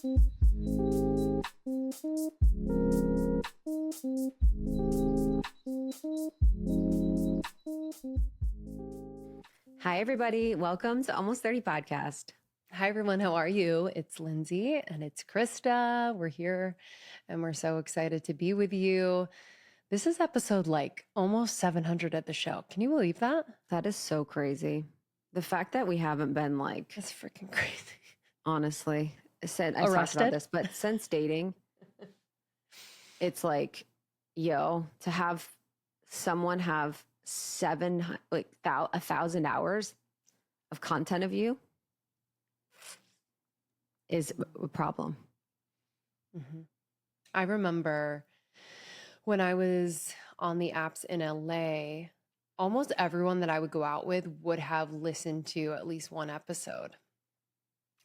Hi, everybody. Welcome to Almost 30 Podcast. Hi, everyone. How are you? It's Lindsay and it's Krista. We're here and we're so excited to be with you. This is episode like almost 700 at the show. Can you believe that? That is so crazy. The fact that we haven't been like, That's freaking crazy. Honestly, I talked about this, but since dating, it's like, to have someone have 1,000 hours of content of you is a problem. Mm-hmm. I remember when I was on the apps in LA, almost everyone that I would go out with would have listened to at least one episode.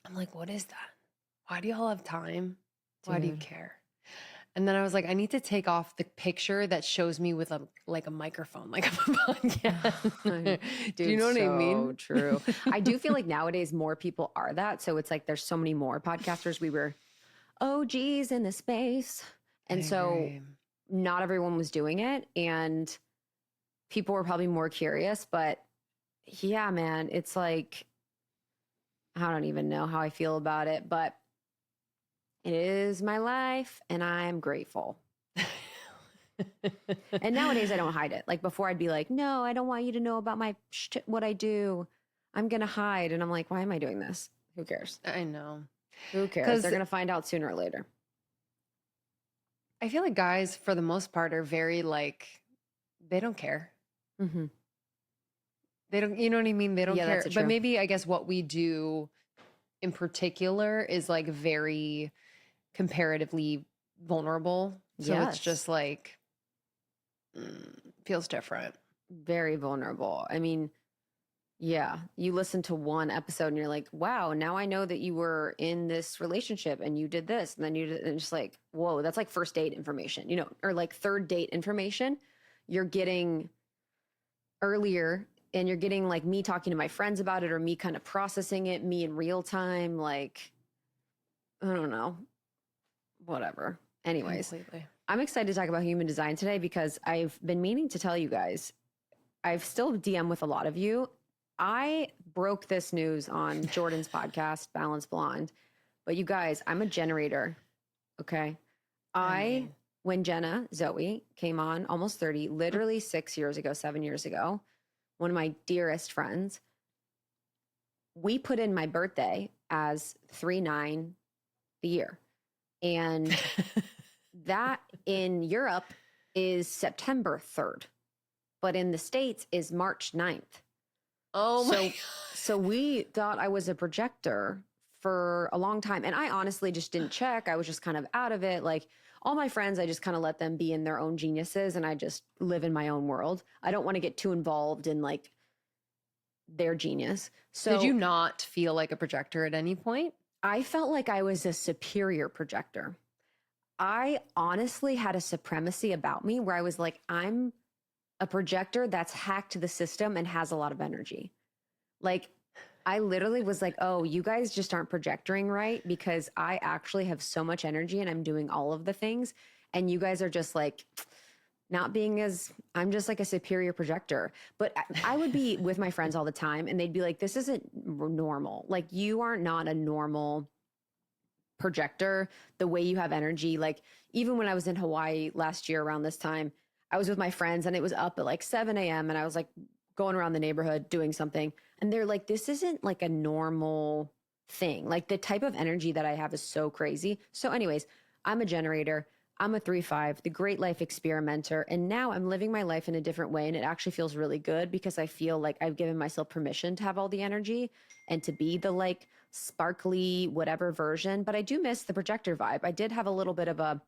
I'm like, what is that? Why do y'all have time? Why do you care? And then I was like, I need to take off the picture that shows me with a microphone, like a podcast. Dude, do you know what I mean? So true. I do feel like nowadays more people are that. So it's like there's so many more podcasters. We were OGs in the space. And so not everyone was doing it. And people were probably more curious. But yeah, man, it's like, I don't even know how I feel about it. But it is my life, and I'm grateful. And nowadays, I don't hide it. Like before, I'd be like, no, I don't want you to know about my what I do. I'm going to hide. And I'm like, why am I doing this? Who cares? I know. Who cares? They're going to find out sooner or later. I feel like guys, for the most part, are very like, they don't care. Mm-hmm. They don't, you know what I mean? They don't care. That's but maybe I guess what we do in particular is like very comparatively vulnerable. So it's just like, feels different. Very vulnerable. I mean, yeah, you listen to one episode and you're like, wow, now I know that you were in this relationship and you did this. And then you did, and it's like, whoa, that's like first date information, or like third date information you're getting earlier. And you're getting like me talking to my friends about it or me kind of processing it, me in real time. Like, I don't know, whatever. Anyways, Completely. I'm excited to talk about human design today because I've been meaning to tell you guys, I've still DM with a lot of you. I broke this news on Jordan's podcast, Balance Blonde. But you guys, I'm a generator. Okay. When Jenna, Zoe, came on almost 30, literally 7 years ago, one of my dearest friends, we put in my birthday as 3/9 the year. And that in Europe is September 3rd, but in the States is March 9th. Oh my. So we thought I was a projector for a long time. And I honestly just didn't check. I was just kind of out of it. Like all my friends, I just kind of let them be in their own geniuses and I just live in my own world. I don't want to get too involved in like their genius. So did you not feel like a projector at any point? I felt like I was a superior projector. I honestly had a supremacy about me where I was like, I'm a projector that's hacked the system and has a lot of energy. Like I literally was like, oh, you guys just aren't projecting right because I actually have so much energy and I'm doing all of the things. And you guys are just like I'm just like a superior projector. But I would be with my friends all the time and they'd be like, this isn't normal. Like you are not a normal projector, the way you have energy. Like even when I was in Hawaii last year around this time, I was with my friends and it was up at like 7 a.m. and I was like going around the neighborhood doing something. And they're like, this isn't like a normal thing. Like the type of energy that I have is so crazy. So anyways, I'm a generator. I'm a 3/5, the great life experimenter. And now I'm living my life in a different way. And it actually feels really good because I feel like I've given myself permission to have all the energy and to be the like sparkly whatever version. But I do miss the projector vibe. I did have a little bit of I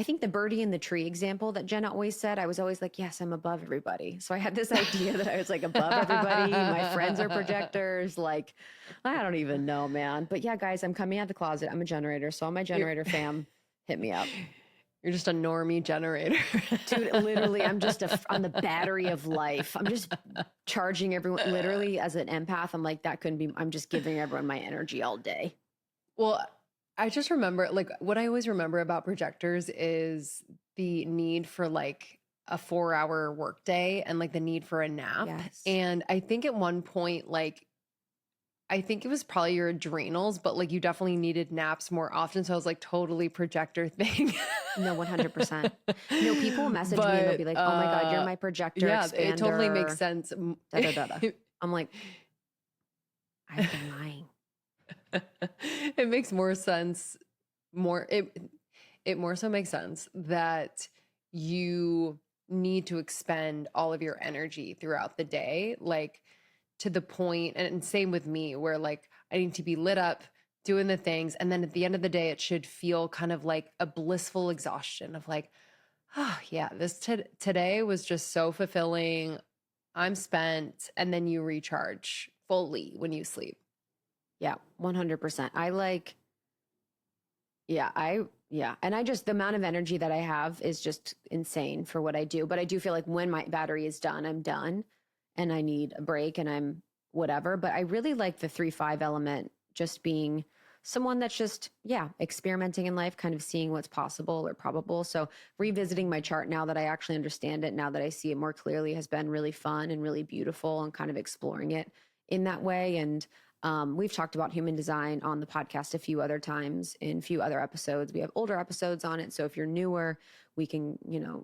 think the birdie in the tree example that Jenna always said, I was always like, yes, I'm above everybody. So I had this idea that I was like above everybody. My friends are projectors. Like, I don't even know, man. But yeah, guys, I'm coming out of the closet. I'm a generator. So all my generator fam, hit me up. You're just a normie generator. Dude, literally, I'm just on the battery of life. I'm just charging everyone. Literally, as an empath, I'm like, that couldn't be, I'm just giving everyone my energy all day. Well, I just remember, like, what I always remember about projectors is the need for like a 4 hour workday and like the need for a nap. Yes. And I think at one point, like, I think it was probably your adrenals, but like you definitely needed naps more often. So I was like totally projector thing. No, 100%. No, people will message me and they'll be But like, "Oh my God, you're my projector yeah, it totally makes expander." sense. Da da da da. I'm like, I've been lying. It makes more sense. More it more so makes sense that you need to expend all of your energy throughout the day, like to the point, and same with me, where like I need to be lit up doing the things, and then at the end of the day, it should feel kind of like a blissful exhaustion of like, oh yeah, this today was just so fulfilling. I'm spent, and then you recharge fully when you sleep. Yeah, 100%. I like, yeah. And I just, the amount of energy that I have is just insane for what I do. But I do feel like when my battery is done, I'm done and I need a break and I'm whatever. But I really like the 3-5 element, just being someone that's just, yeah, experimenting in life, kind of seeing what's possible or probable. So revisiting my chart now that I actually understand it, now that I see it more clearly, has been really fun and really beautiful, and kind of exploring it in that way. And we've talked about human design on the podcast a few other times in a few other episodes. We have older episodes on it. So if you're newer, we can,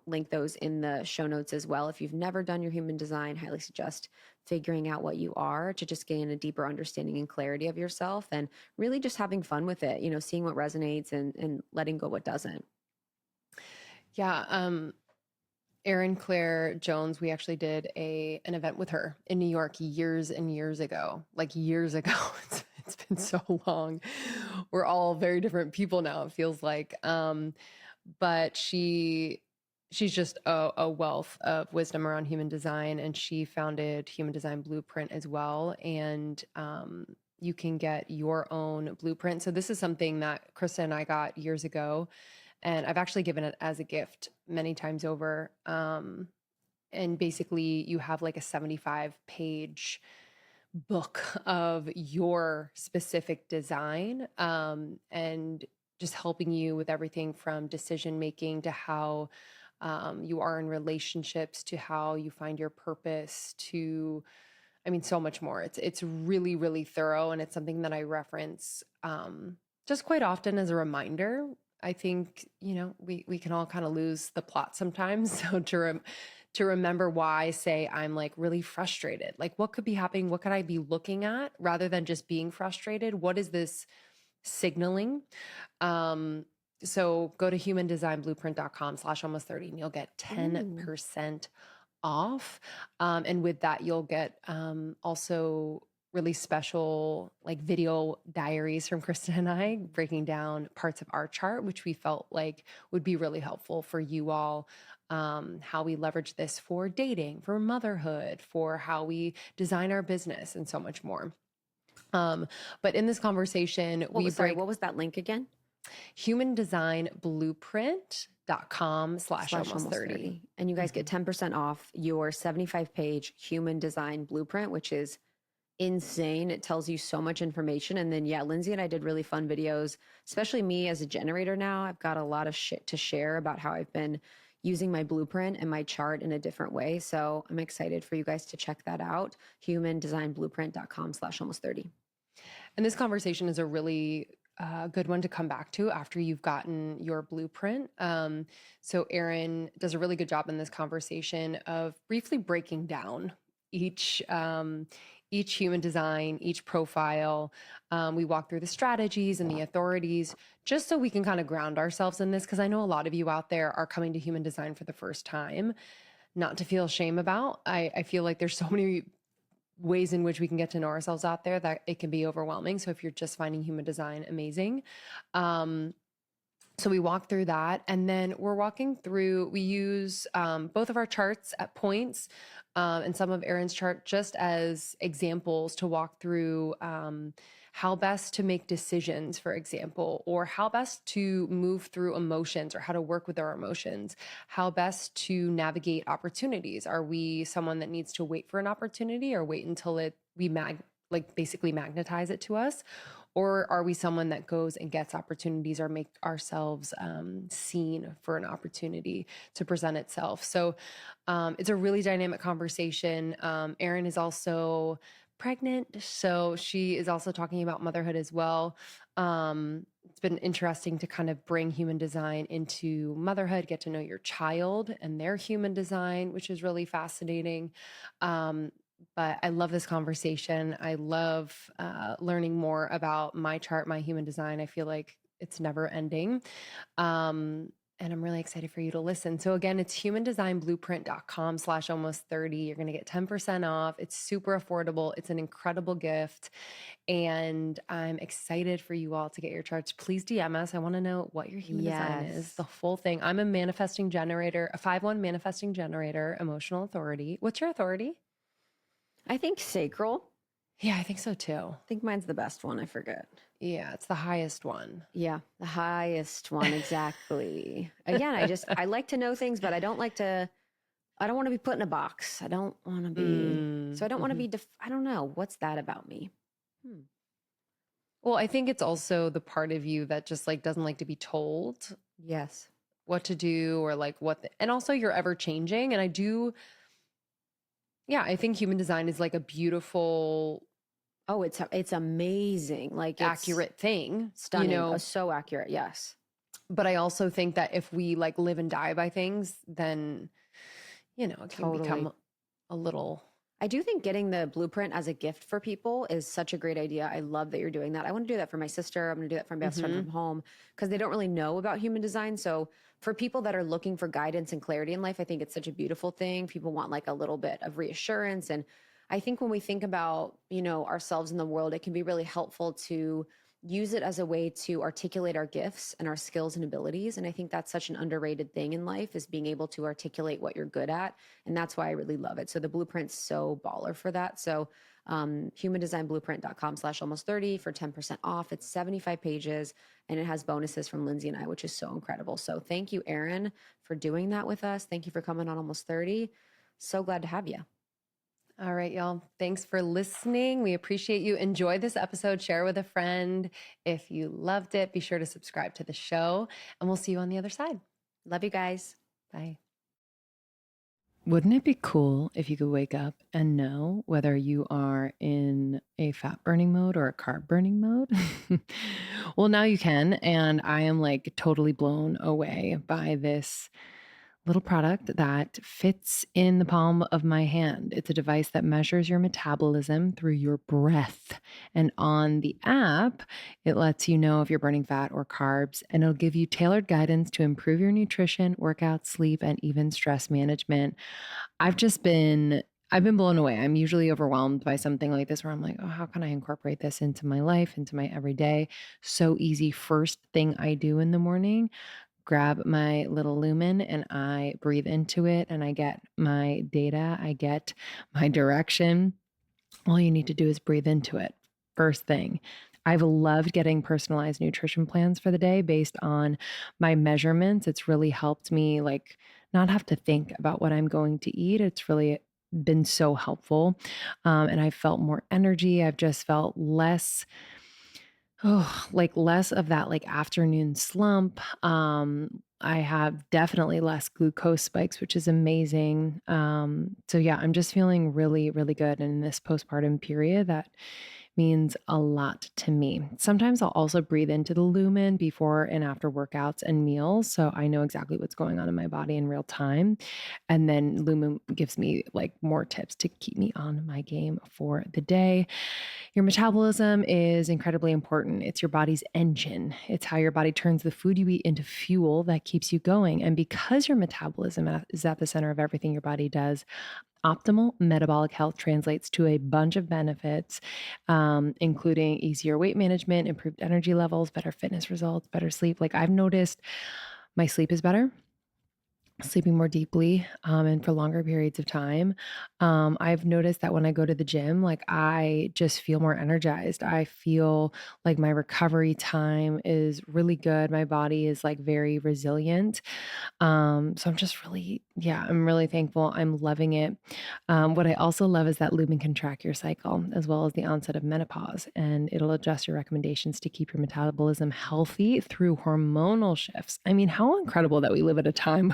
link those in the show notes as well. If you've never done your human design, highly suggest figuring out what you are to just gain a deeper understanding and clarity of yourself, and really just having fun with it, seeing what resonates and letting go what doesn't. Yeah. Erin Claire Jones, we actually did an event with her in New York years and years ago, like years ago. It's been so long. We're all very different people now, it feels like. But she's just a wealth of wisdom around human design, and she founded Human Design Blueprint as well. And you can get your own blueprint. So this is something that Krista and I got years ago, and I've actually given it as a gift many times over. And basically, you have like a 75-page book of your specific design, and just helping you with everything from decision making to how you are in relationships, to how you find your purpose, to, I mean, so much more. It's really, really thorough, and it's something that I reference just quite often as a reminder. I think, we can all kind of lose the plot sometimes. So to remember why, say, I'm like really frustrated, like what could be happening? What could I be looking at rather than just being frustrated? What is this signaling? So go to humandesignblueprint.com/almost30 and you'll get 10% off. And with that, you'll get also really special like video diaries from Kristen and I breaking down parts of our chart, which we felt like would be really helpful for you all. How we leverage this for dating, for motherhood, for how we design our business, and so much more. But in this conversation, What was that link again? humandesignblueprint.com/almost30. And you guys get 10% off your 75-page human design blueprint, which is insane. It tells you so much information. And then, yeah, Lindsay and I did really fun videos, especially me as a generator now. I've got a lot of shit to share about how I've been using my blueprint and my chart in a different way. So I'm excited for you guys to check that out. humandesignblueprint.com/almost30. And this conversation is a really good one to come back to after you've gotten your blueprint. So Erin does a really good job in this conversation of briefly breaking down each human design, each profile. We walk through the strategies and the authorities just so we can kind of ground ourselves in this, because I know a lot of you out there are coming to human design for the first time. Not to feel shame about. I feel like there's so many ways in which we can get to know ourselves out there that it can be overwhelming. So if you're just finding human design, amazing. So we walk through that, and then we're walking through, we use both of our charts at points, and some of Erin's chart just as examples to walk through how best to make decisions, for example, or how best to move through emotions, or how to work with our emotions, how best to navigate opportunities. Are we someone that needs to wait for an opportunity, or wait until basically magnetize it to us? Or are we someone that goes and gets opportunities or make ourselves seen for an opportunity to present itself? So it's a really dynamic conversation. Erin is also pregnant, so she is also talking about motherhood as well. It's been interesting to kind of bring human design into motherhood, get to know your child and their human design, which is really fascinating. But I love this conversation. I love learning more about my chart, my human design. I feel like it's never ending. And I'm really excited for you to listen. So again, it's humandesignblueprint.com/almost 30. You're going to get 10% off. It's super affordable. It's an incredible gift. And I'm excited for you all to get your charts. Please DM us. I want to know what your human design is, Yes. the full thing. I'm a manifesting generator, a 5/1 manifesting generator, emotional authority. What's your authority? I think sacral. Yeah, I think so too. I think mine's the best one. I forget. Yeah, it's the highest one. Yeah, the highest one. Exactly. Again, I like to know things, but I don't want to be put in a box. I don't want to be, so I don't want to Mhm. be, I don't know. What's that about me? Well, I think it's also the part of you that just like doesn't like to be told Yes. what to do or like and also you're ever changing. And I think human design is like a beautiful, Oh, it's amazing. Like it's accurate thing, stunning. Oh, so accurate. Yes. but I also think that if we like live and die by things, then, it can Totally. become a little. I do think getting the blueprint as a gift for people is such a great idea. I love that you're doing that. I want to do that for my sister. I'm going to do that for my best friend Mhm. from home because they don't really know about human design. So for people that are looking for guidance and clarity in life, I think it's such a beautiful thing. People want like a little bit of reassurance. And I think when we think about, ourselves in the world, it can be really helpful to use it as a way to articulate our gifts and our skills and abilities. And I think that's such an underrated thing in life is being able to articulate what you're good at. And that's why I really love it. So the blueprint's so baller for that. So humandesignblueprint.com/almost 30 for 10% off. It's 75 pages and it has bonuses from Lindsey and I, which is so incredible. So thank you, Erin, for doing that with us. Thank you for coming on Almost 30. So glad to have you. All right, y'all. Thanks for listening. We appreciate you. Enjoy this episode. Share with a friend. If you loved it, be sure to subscribe to the show, and we'll see you on the other side. Love you guys. Bye. Wouldn't it be cool if you could wake up and know whether you are in a fat burning mode or a carb burning mode? Well, now you can. And I am like totally blown away by this little product that fits in the palm of my hand. It's a device that measures your metabolism through your breath. And on the app, it lets you know if you're burning fat or carbs, and it'll give you tailored guidance to improve your nutrition, workout, sleep, and even stress management. I've been blown away. I'm usually overwhelmed by something like this where I'm like, oh, how can I incorporate this into my life, into my everyday? So easy. First thing I do in the morning, grab my little Lumen and I breathe into it and I get my data, I get my direction. All you need to do is breathe into it. First thing. I've loved getting personalized nutrition plans for the day based on my measurements. It's really helped me like not have to think about what I'm going to eat. It's really been so helpful. And I felt more energy. I've just felt less less of that like afternoon slump. I have definitely less glucose spikes, which is amazing. So yeah, I'm just feeling really, really good. And in this postpartum period, that means a lot to me. Sometimes I'll also breathe into the Lumen before and after workouts and meals. So I know exactly what's going on in my body in real time. And then Lumen gives me like more tips to keep me on my game for the day. Your metabolism is incredibly important. It's your body's engine. It's how your body turns the food you eat into fuel that keeps you going. And because your metabolism is at the center of everything your body does, optimal metabolic health translates to a bunch of benefits, including easier weight management, improved energy levels, better fitness results, better sleep. Like I've noticed my sleep is better. sleeping more deeply and for longer periods of time. I've noticed that when I go to the gym, like I just feel more energized. I feel like my recovery time is really good. My body is like very resilient. So I'm just really, yeah, I'm really thankful. I'm loving it. What I also love is that Lumen can track your cycle as well as the onset of menopause, and it'll adjust your recommendations to keep your metabolism healthy through hormonal shifts. I mean, how incredible that we live at a time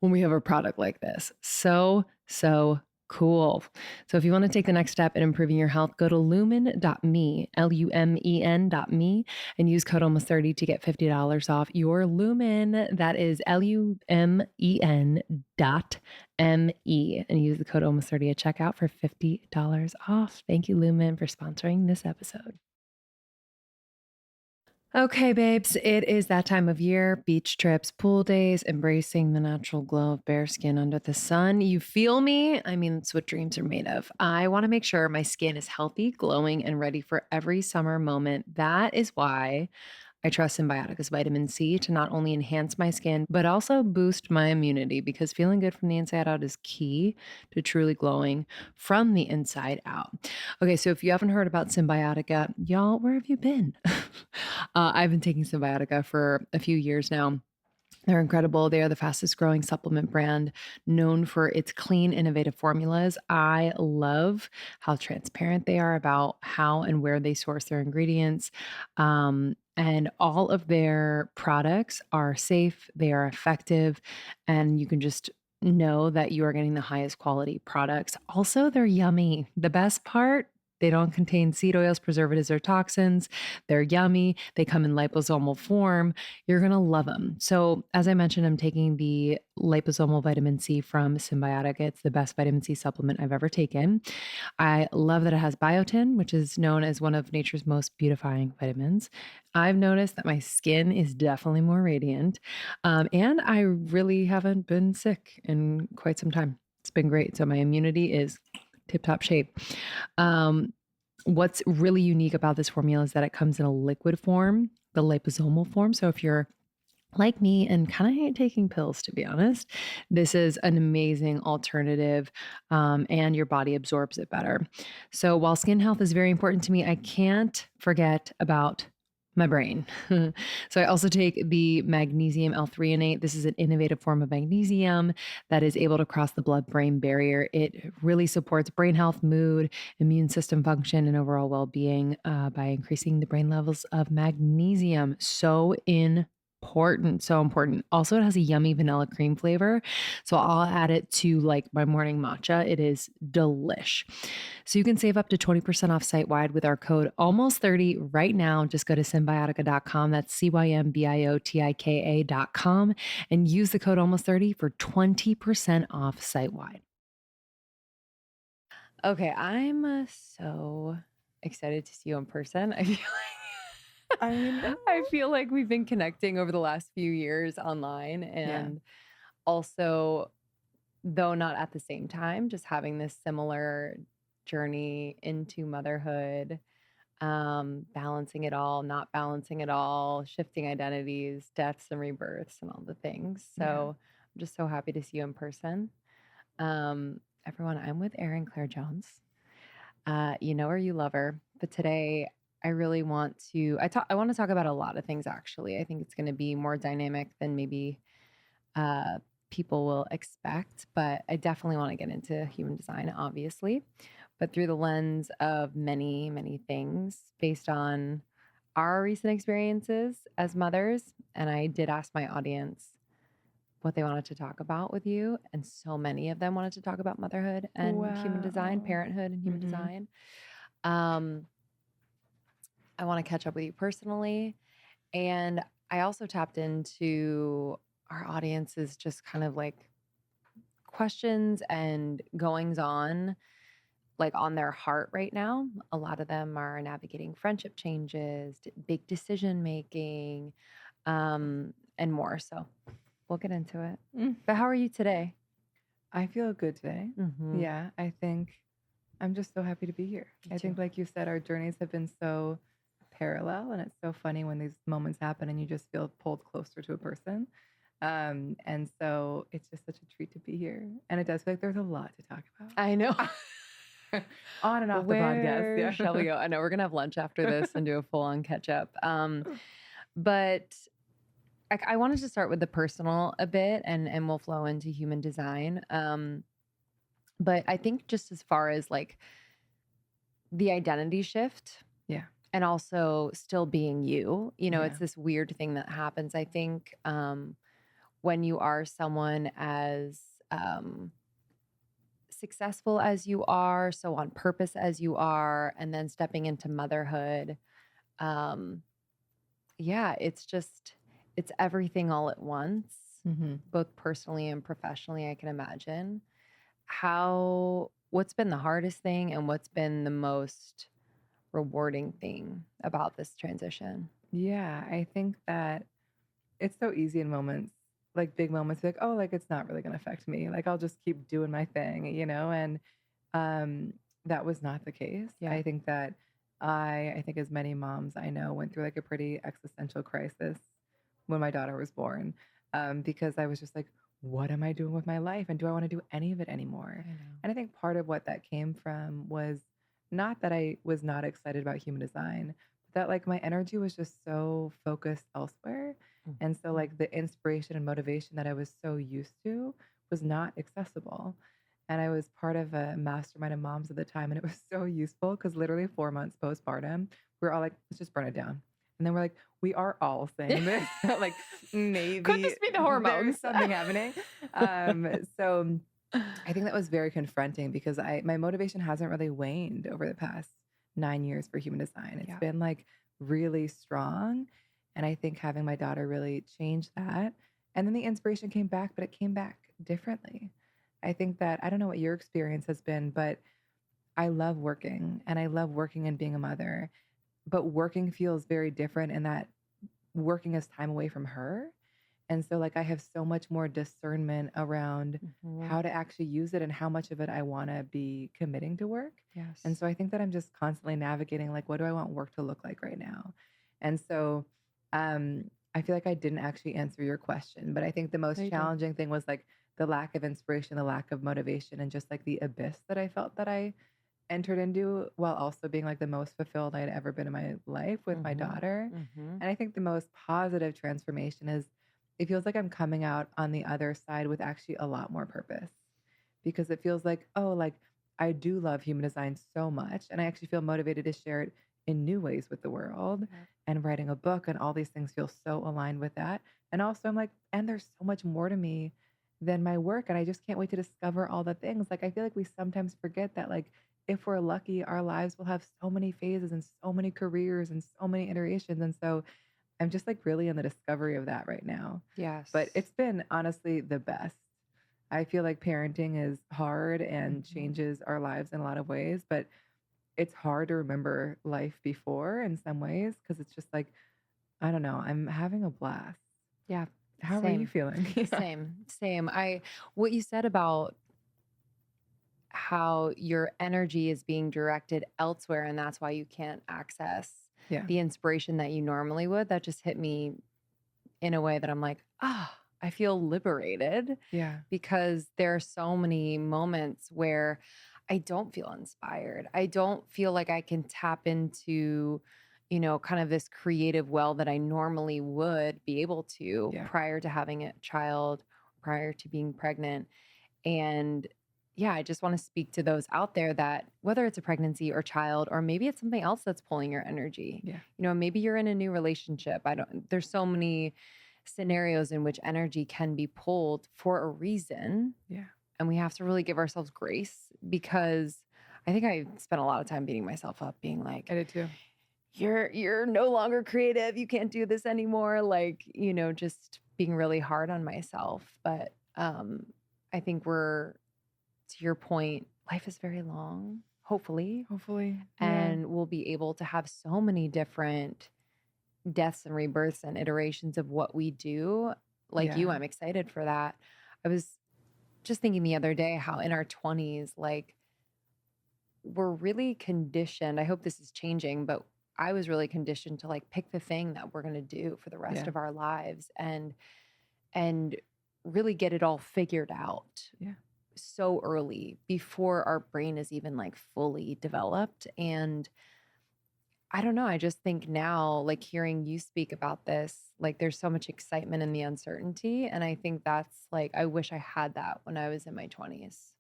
when we have a product like this. So cool. So if you want to take the next step in improving your health, go to lumen.me, lumen.me, and use code almost 30 to get $50 off your Lumen. That is lumen.me, and use the code almost 30 at checkout for $50 off. Thank you, Lumen, for sponsoring this episode. Okay, babes, it is that time of year. Beach trips, pool days, embracing the natural glow of bare skin under the sun. You feel me? I mean, it's what dreams are made of. I want to make sure my skin is healthy, glowing, and ready for every summer moment. That is why I trust Symbiotica's vitamin C to not only enhance my skin, but also boost my immunity, because feeling good from the inside out is key to truly glowing from the inside out. Okay, so if you haven't heard about Symbiotica, y'all, where have you been? I've been taking Symbiotica for a few years now. They're incredible. They are the fastest growing supplement brand, known for its clean, innovative formulas. I love how transparent they are about how and where they source their ingredients. And all of their products are safe, they are effective, and you can just know that you are getting the highest quality products. Also, they're yummy. The best part, they don't contain seed oils, preservatives, or toxins. They're yummy. They come in liposomal form. You're going to love them. So, as I mentioned, I'm taking the liposomal vitamin C from Symbiotica. It's the best vitamin C supplement I've ever taken. I love that it has biotin, which is known as one of nature's most beautifying vitamins. I've noticed that my skin is definitely more radiant. And I really haven't been sick in quite some time. It's been great. So, my immunity is tip top shape. Um, what's really unique about this formula is that it comes in a liquid form, the liposomal form. So if you're like me and kind of hate taking pills, to be honest, this is an amazing alternative, and your body absorbs it better. So while skin health is very important to me, I can't forget about my brain. So I also take the magnesium L-threonate. This is an innovative form of magnesium that is able to cross the blood-brain barrier. It really supports brain health, mood, immune system function, and overall well-being by increasing the brain levels of magnesium. So important, so important. Also, it has a yummy vanilla cream flavor. So I'll add it to like my morning matcha. It is delish. So you can save up to 20% off site wide with our code almost 30 right now. Just go to symbiotica.com. That's symbiotika.com and use the code almost 30 for 20% off site wide. Okay, I'm so excited to see you in person. I know. I feel like we've been connecting over the last few years online, and also, though not at the same time, just having this similar journey into motherhood, balancing it all, not balancing it all, shifting identities, deaths and rebirths, and all the things. So I'm just so happy to see you in person. Everyone, I'm with Erin Claire Jones. You know her, you love her, but today I really want to. I want to talk about a lot of things. Actually, I think it's going to be more dynamic than maybe uh, people will expect, but I definitely want to get into human design, obviously, but through the lens of many, many things based on our recent experiences as mothers. And I did ask my audience what they wanted to talk about with you, and so many of them wanted to talk about motherhood and human design, Wow. parenthood and human design. Um, I want to catch up with you personally. And I also tapped into our audience's just kind of like questions and goings on, like on their heart right now. A lot of them are navigating friendship changes, big decision making, and more. So we'll get into it. But how are you today? I feel good today. Mm-hmm. Yeah, I think I'm just so happy to be here. Me I think, too. like you said, our journeys have been so parallel, and it's so funny when these moments happen and you just feel pulled closer to a person. And so it's just such a treat to be here. And it does feel like there's a lot to talk I know. about. On and off the podcast. Where Yeah. shall we go? I know we're gonna have lunch after this and do a full on catch up. But I wanted to start with the personal a bit, and we'll flow into human design. But I think just as far as like the identity shift, Yeah. and also still being you, Yeah. it's this weird thing that happens. I think when you are someone as successful as you are, so on purpose as you are, and then stepping into motherhood, yeah, it's everything all at once, both personally and professionally, I can imagine. What's been the hardest thing and what's been the most rewarding thing about this transition? Yeah. I think that it's so easy in moments, like big moments, like, oh, like it's not really going to affect me. Like I'll just keep doing my thing, and that was not the case. Yeah. I think that I think as many moms I know went through like a pretty existential crisis when my daughter was born, because I was just like, what am I doing with my life? And do I want to do any of it anymore? I know. And I think part of what that came from was not that I was not excited about human design, but that like my energy was just so focused elsewhere. And so like the inspiration and motivation that I was so used to was not accessible. And I was part of a mastermind of moms at the time, and it was so useful because literally 4 months postpartum, we were all like, let's just burn it down. And then we're like, we are all saying this. Like maybe Could this be the hormones? there's something happening. So I think that was very confronting because my motivation hasn't really waned over the past 9 years for human design. It's been like really strong. And I think having my daughter really changed that. And then the inspiration came back, but it came back differently. I think that, I don't know what your experience has been, but I love working and I love working and being a mother. But working feels very different in that working is time away from her. And so like I have so much more discernment around how to actually use it and how much of it I want to be committing to work. Yes. And so I think that I'm just constantly navigating like, what do I want work to look like right now? And so I feel like I didn't actually answer your question, but I think the most challenging thing was like the lack of inspiration, the lack of motivation, and just like the abyss that I felt that I entered into while also being like the most fulfilled I'd ever been in my life with my daughter. And I think the most positive transformation is it feels like I'm coming out on the other side with actually a lot more purpose because it feels like, oh, like I do love human design so much. And I actually feel motivated to share it in new ways with the world. And writing a book and all these things feel so aligned with that. And also I'm like, and there's so much more to me than my work. And I just can't wait to discover all the things. Like I feel like we sometimes forget that like if we're lucky, our lives will have so many phases and so many careers and so many iterations. And so I'm just like really in the discovery of that right now. Yes. But it's been honestly the best. I feel like parenting is hard and changes our lives in a lot of ways, but it's hard to remember life before in some ways because it's just like, I don't know, I'm having a blast. Yeah. How are you feeling? Same. What you said about how your energy is being directed elsewhere and that's why you can't access the inspiration that you normally would, that just hit me in a way that I'm like, I feel liberated. Yeah. Because there are so many moments where I don't feel inspired. I don't feel like I can tap into, kind of this creative well that I normally would be able to prior to having a child, prior to being pregnant. And yeah, I just want to speak to those out there that whether it's a pregnancy or child, or maybe it's something else that's pulling your energy. Yeah. Maybe you're in a new relationship. There's so many scenarios in which energy can be pulled for a reason. Yeah. And we have to really give ourselves grace because I think I spent a lot of time beating myself up being like, I did too. You're no longer creative. You can't do this anymore. Like, just being really hard on myself. But I think to your point, life is very long, hopefully. And we'll be able to have so many different deaths and rebirths and iterations of what we do. Like you, I'm excited for that. I was just thinking the other day how in our 20s, like we're really conditioned. I hope this is changing, but I was really conditioned to like pick the thing that we're going to do for the rest of our lives. And and really get it all figured out Yeah. so early before our brain is even like fully developed. And I don't know. I just think now, like hearing you speak about this, like there's so much excitement in the uncertainty. And I think that's like, I wish I had that when I was in my 20s.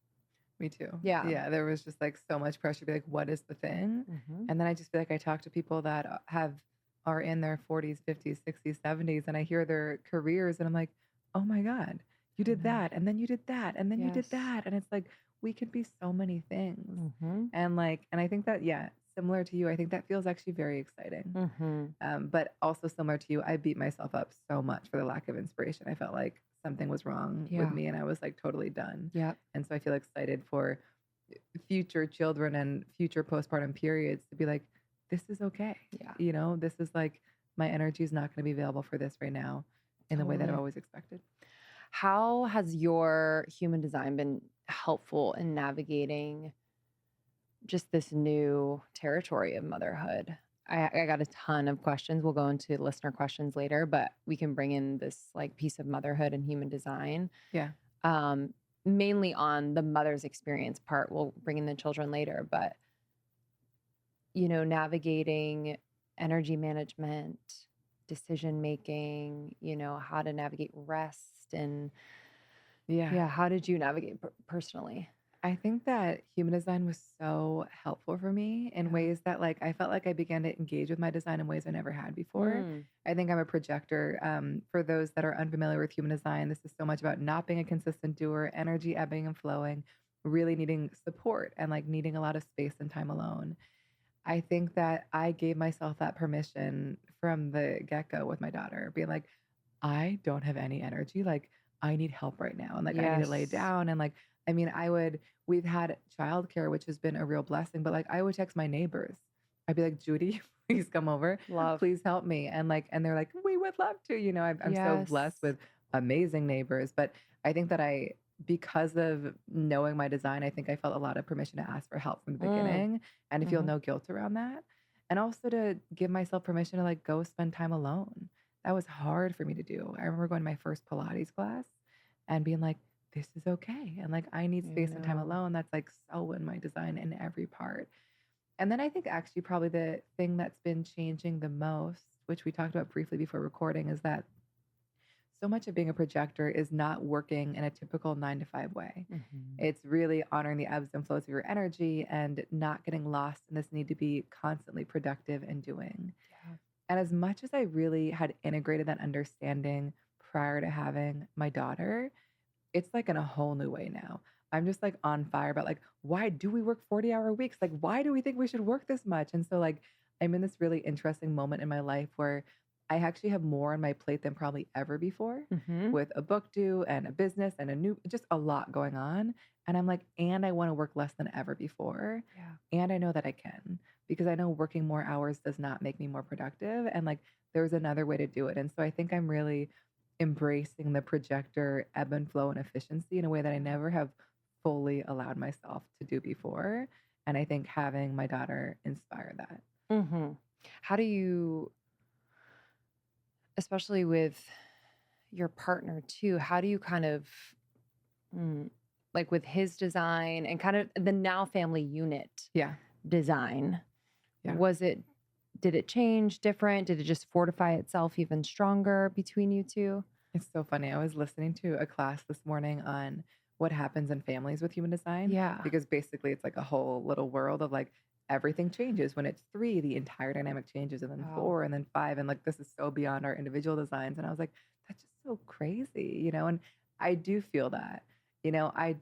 Me too. Yeah. Yeah. There was just like so much pressure to be like, what is the thing? And then I just feel like I talk to people that are in their 40s, 50s, 60s, 70s, and I hear their careers and I'm like, oh my God, you did know. that. And then you did that. And then you did Yes. that. And it's like, we can be so many things. Mm-hmm. And I think that, yeah, similar to you, I think that feels actually very exciting. Mm-hmm. But also similar to you, I beat myself up so much for the lack of inspiration. I felt like something was wrong Yeah. with me and I was like totally done. Yep. And so I feel excited for future children and future postpartum periods to be like, this is okay. Yeah. You know, this is like, my energy is not going to be available for this right now in the way that I've Totally. always expected. How has your human design been helpful in navigating just this new territory of motherhood? I got a ton of questions. We'll go into listener questions later, but we can bring in this like piece of motherhood and human design. Yeah. Mainly on the mother's experience part. We'll bring in the children later, but you know, navigating energy management, decision making, you know, how to navigate rest and Yeah. how did you navigate personally? I think that human design was so helpful for me in Yeah. ways that like I felt like I began to engage with my design in ways I never had before. I think I'm a projector. For those that are unfamiliar with human design, this is so much about not being a consistent doer, energy ebbing and flowing, really needing support and like needing a lot of space and time alone. I think that I gave myself that permission from the get-go with my daughter, being like, I don't have any energy. Like, I need help right now. And like, I need to lay Yes. down. And like, I mean, we've had childcare, which has been a real blessing, but like, I would text my neighbors. I'd be like, Judy, please come over. Love. Please help me. And like, and they're like, we would love to. You know, I'm so blessed Yes. with amazing neighbors. But I think that because of knowing my design, I think I felt a lot of permission to ask for help from the beginning and to feel no guilt around that. And also to give myself permission to like go spend time alone. That was hard for me to do. I remember going to my first Pilates class and being like, this is okay. And like, I need space and time alone. That's like so in my design in every part. And then I think actually probably the thing that's been changing the most, which we talked about briefly before recording, is that so much of being a projector is not working in a typical 9 to 5 way. It's really honoring the ebbs and flows of your energy and not getting lost in this need to be constantly productive and doing. Yeah. And as much as I really had integrated that understanding prior to having my daughter, it's like in a whole new way now. I'm just like on fire about like, why do we work 40-hour weeks? Like, why do we think we should work this much? And so like, I'm in this really interesting moment in my life where I actually have more on my plate than probably ever before with a book due and a business and just a lot going on. And I'm like, and I want to work less than ever before. Yeah. And I know that I can because I know working more hours does not make me more productive. And like, there's another way to do it. And so I think I'm really embracing the projector ebb and flow and efficiency in a way that I never have fully allowed myself to do before. And I think having my daughter inspire that. How do you, especially with your partner too, how do you kind of like with his design and kind of the now family unit design, did it change different? Did it just fortify itself even stronger between you two? It's so funny. I was listening to a class this morning on what happens in families with human design. Yeah. Because basically it's like a whole little world of like everything changes. When it's 3, the entire dynamic changes, and then 4, and then 5. And like this is so beyond our individual designs. And I was like, that's just so crazy, you know? And I do feel that, you know, I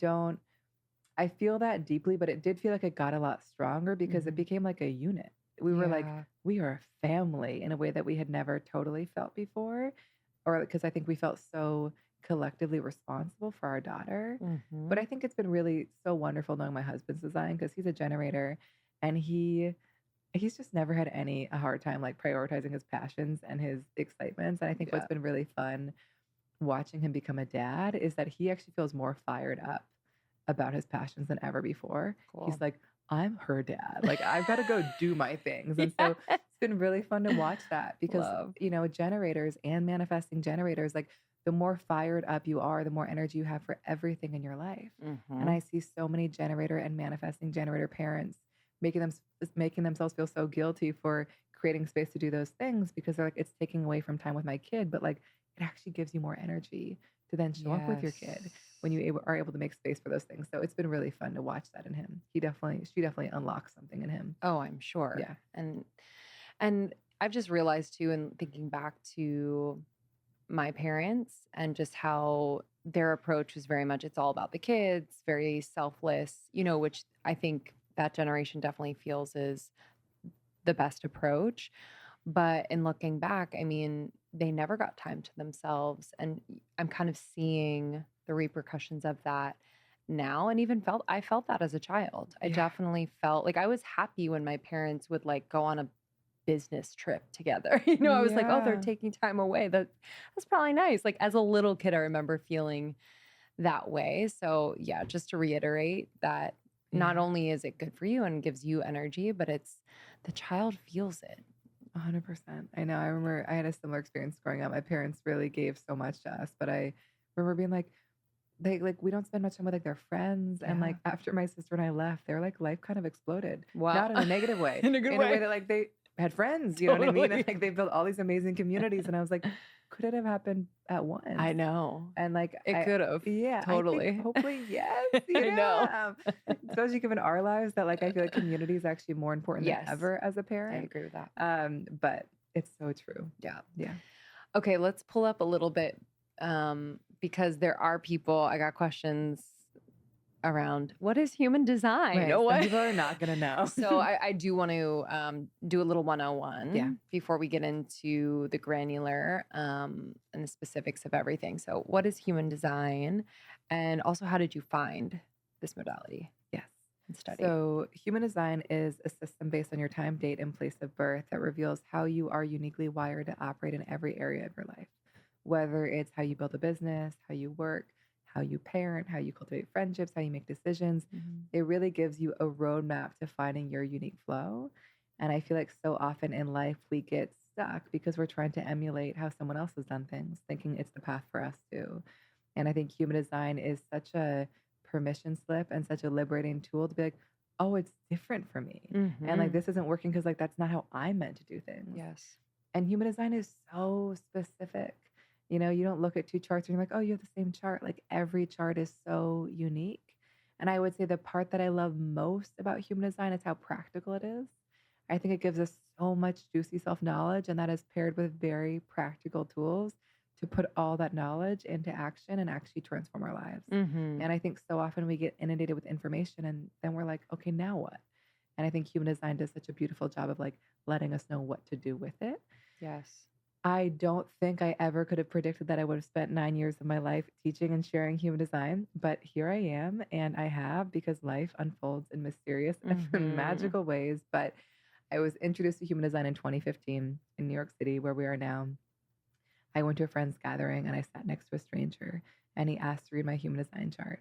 feel that deeply, but it did feel like it got a lot stronger because it became like a unit. We were like, we are a family in a way that we had never totally felt before. Or because I think we felt so collectively responsible for our daughter. But I think it's been really so wonderful knowing my husband's design because he's a generator and he's just never had a hard time like prioritizing his passions and his excitements. And I think what's been really fun watching him become a dad is that he actually feels more fired up about his passions than ever before. He's like, I'm her dad. Like, I've got to go do my things. And so It's been really fun to watch that because, Love. generators and manifesting generators, like the more fired up you are, the more energy you have for everything in your life. And I see so many generator and manifesting generator parents making themselves feel so guilty for creating space to do those things because they're like, it's taking away from time with my kid, but like it actually gives you more energy to then show up with your kid when you are able to make space for those things. So it's been really fun to watch that in him. She definitely unlocks something in him. Oh, I'm sure. Yeah. And I've just realized too, in thinking back to my parents and just how their approach was very much, it's all about the kids, very selfless, which I think that generation definitely feels is the best approach. But in looking back, I mean, they never got time to themselves. And I'm kind of seeing the repercussions of that now, and I felt that as a child. I Yeah. definitely felt like I was happy when my parents would like go on a business trip together. I was like, oh, they're Yeah. taking time away. That's probably nice. Like as a little kid, I remember feeling that way. So yeah, just to reiterate that not Yeah. only is it good for you and gives you energy, but it's the child feels it. 100%. I know. I remember I had a similar experience growing up. My parents really gave so much to us, but I remember being like, we don't spend much time with like their friends. And like after my sister and I left, their like life kind of exploded. Wow. Not in a negative way. In a good in way. a way that like they had friends, you know what I mean? Totally. And like they built all these amazing communities. And I was like, could it have happened at once? I know. And like It could have. yeah, I Totally. think hopefully yes. I know. Especially given our lives, that like I feel like community is actually more important Yes. than ever as a I parent. agree with that. But it's so true. Yeah. Yeah. Okay, let's pull up a little bit because there are people, I got questions around what is human design? Right. Some people are not going to know. So I do want to do a little 101 Yeah. before we get into the granular and the specifics of everything. So what is human design? And also, how did you find this modality Yes. and study? So human design is a system based on your time, date, and place of birth that reveals how you are uniquely wired to operate in every area of your life, whether it's how you build a business, how you work, how you parent, how you cultivate friendships, how you make decisions. It really gives you a roadmap to finding your unique flow. And I feel like so often in life we get stuck because we're trying to emulate how someone else has done things, thinking it's the path for us too. And I think human design is such a permission slip and such a liberating tool to be like, oh, it's different for me. And like this isn't working because like that's not how I meant to do things. Yes. And human design is so specific. You don't look at two charts and you're like, oh, you have the same chart. Like every chart is so unique. And I would say the part that I love most about human design is how practical it is. I think it gives us so much juicy self-knowledge, and that is paired with very practical tools to put all that knowledge into action and actually transform our lives. And I think so often we get inundated with information and then we're like, okay, now what? And I think human design does such a beautiful job of like letting us know what to do with it. Yes. I don't think I ever could have predicted that I would have spent 9 years of my life teaching and sharing human design, but here I am, and I have, because life unfolds in mysterious and magical ways. But I was introduced to human design in 2015 in New York City, where we are now. I went to a friend's gathering and I sat next to a stranger, and he asked to read my human design chart.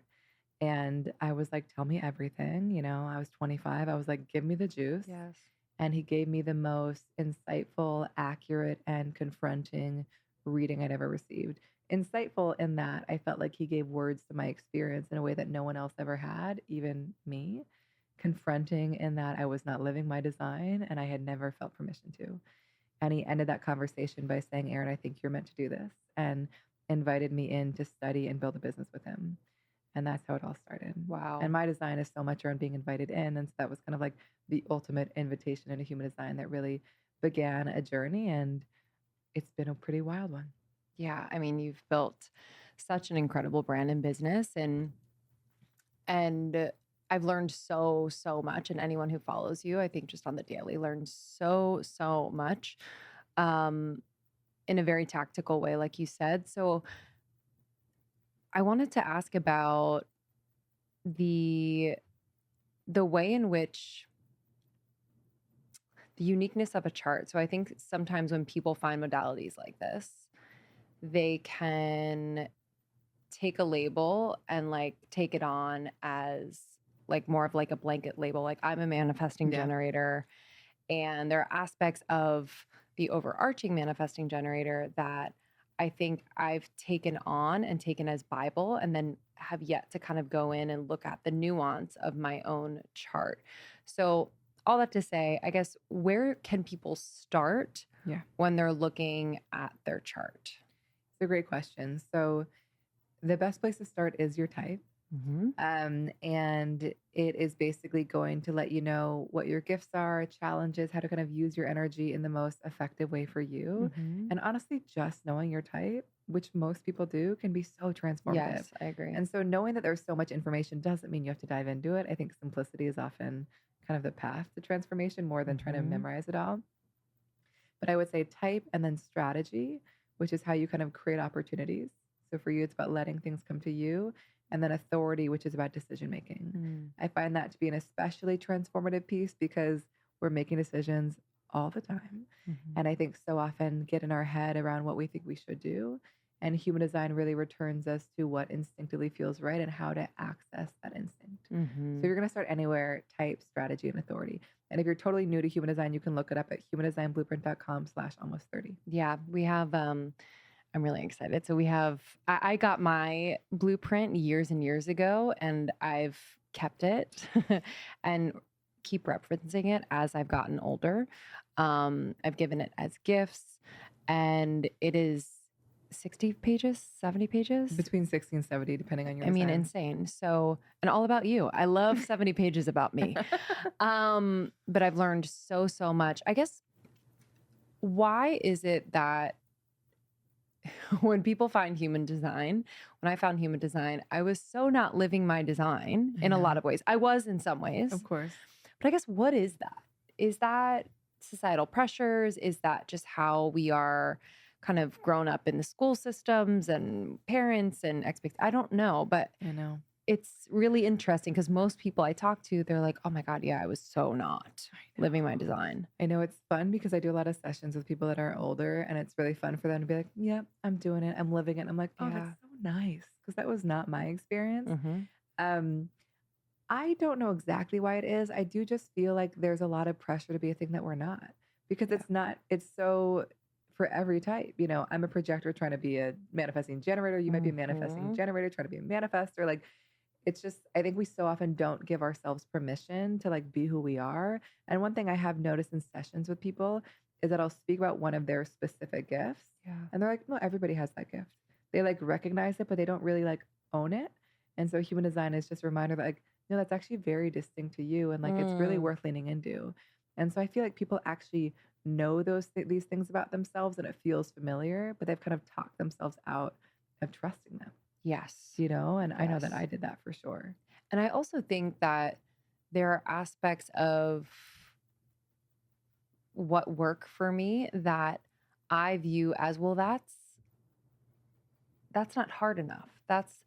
And I was like, tell me everything. I was 25. I was like, give me the juice. Yes. And he gave me the most insightful, accurate, and confronting reading I'd ever received. Insightful in that I felt like he gave words to my experience in a way that no one else ever had, even me. Confronting in that I was not living my design and I had never felt permission to. And he ended that conversation by saying, Erin, I think you're meant to do this, and invited me in to study and build a business with him. And that's how it all started. Wow. And my design is so much around being invited in. And so that was kind of like the ultimate invitation into human design that really began a journey. And it's been a pretty wild one. Yeah. I mean, you've built such an incredible brand and business, and I've learned so much. And anyone who follows you, I think just on the daily, learns so much in a very tactical way, like you said. So I wanted to ask about the way in which the uniqueness of a chart. So I think sometimes when people find modalities like this, they can take a label and like take it on as like more of like a blanket label. Like I'm a manifesting generator, And there are aspects of the overarching manifesting generator that I think I've taken on and taken as Bible, and then have yet to kind of go in and look at the nuance of my own chart. So, all that to say, I guess, where can people start Yeah. when they're looking at their chart? It's a great question. So the best place to start is your type. Mm-hmm. And it is basically going to let you know what your gifts are, challenges, how to kind of use your energy in the most effective way for you. Mm-hmm. And honestly, just knowing your type, which most people do, can be so transformative. Yes, I agree. And so knowing that there's so much information doesn't mean you have to dive into it. I think simplicity is often kind of the path to transformation more than trying to Mhm. memorize it all. But I would say type and then strategy, which is how you kind of create opportunities. So for you, it's about letting things come to you. And then authority, which is about decision making. Mm. I find that to be an especially transformative piece because we're making decisions all the time. Mhm. And I think so often get in our head around what we think we should do. And human design really returns us to what instinctively feels right and how to access that instinct. Mhm. So you're going to start anywhere, type, strategy, and authority. And if you're totally new to human design, you can look it up at humandesignblueprint.com/almost30. Yeah, we have I'm really excited. So we have I got my blueprint years and years ago, and I've kept it and keep referencing it as I've gotten older. I've given it as gifts, and it is 60 pages, 70 pages. Between 60 and 70, depending on your I mean, design. insane. So, and all about you. I love 70 pages about me. But I've learned so much. I guess, why is it that when people find human design, when I found human design, I was so not living my design I in a lot know. of ways. I was in some ways. Of course. But I guess, what is that? Is that societal pressures? Is that just how we are kind of grown up in the school systems and parents and I don't know, but I know. it's really interesting because most people I talk to, they're like, oh my God, yeah, I was so not living my design. I know it's fun because I do a lot of sessions with people that are older, and it's really fun for them to be like, yeah, I'm doing it. I'm living it. And I'm like, oh, Yeah. that's so nice. Because that was not my experience. Mhm. I don't know exactly why it is. I do just feel like there's a lot of pressure to be a thing that we're not, because Yeah. it's not, it's so for every type. You know, I'm a projector trying to be a manifesting generator. You might be a manifesting Mhm. generator trying to be a manifester. Like, it's just, I think we so often don't give ourselves permission to like be who we are. And one thing I have noticed in sessions with people is that I'll speak about one of their specific gifts, Yeah. and they're like, no, everybody has that gift. They like recognize it, but they don't really like own it. And so human design is just a reminder that like, no, that's actually very distinct to you, and like it's really Mm. worth leaning into. And so I feel like people actually know these things about themselves, and it feels familiar, but they've kind of talked themselves out of trusting them, Yes. you know? And I know that Yes. I did that for sure. And I also think that there are aspects of what work for me that I view as, well, that's not hard enough. That's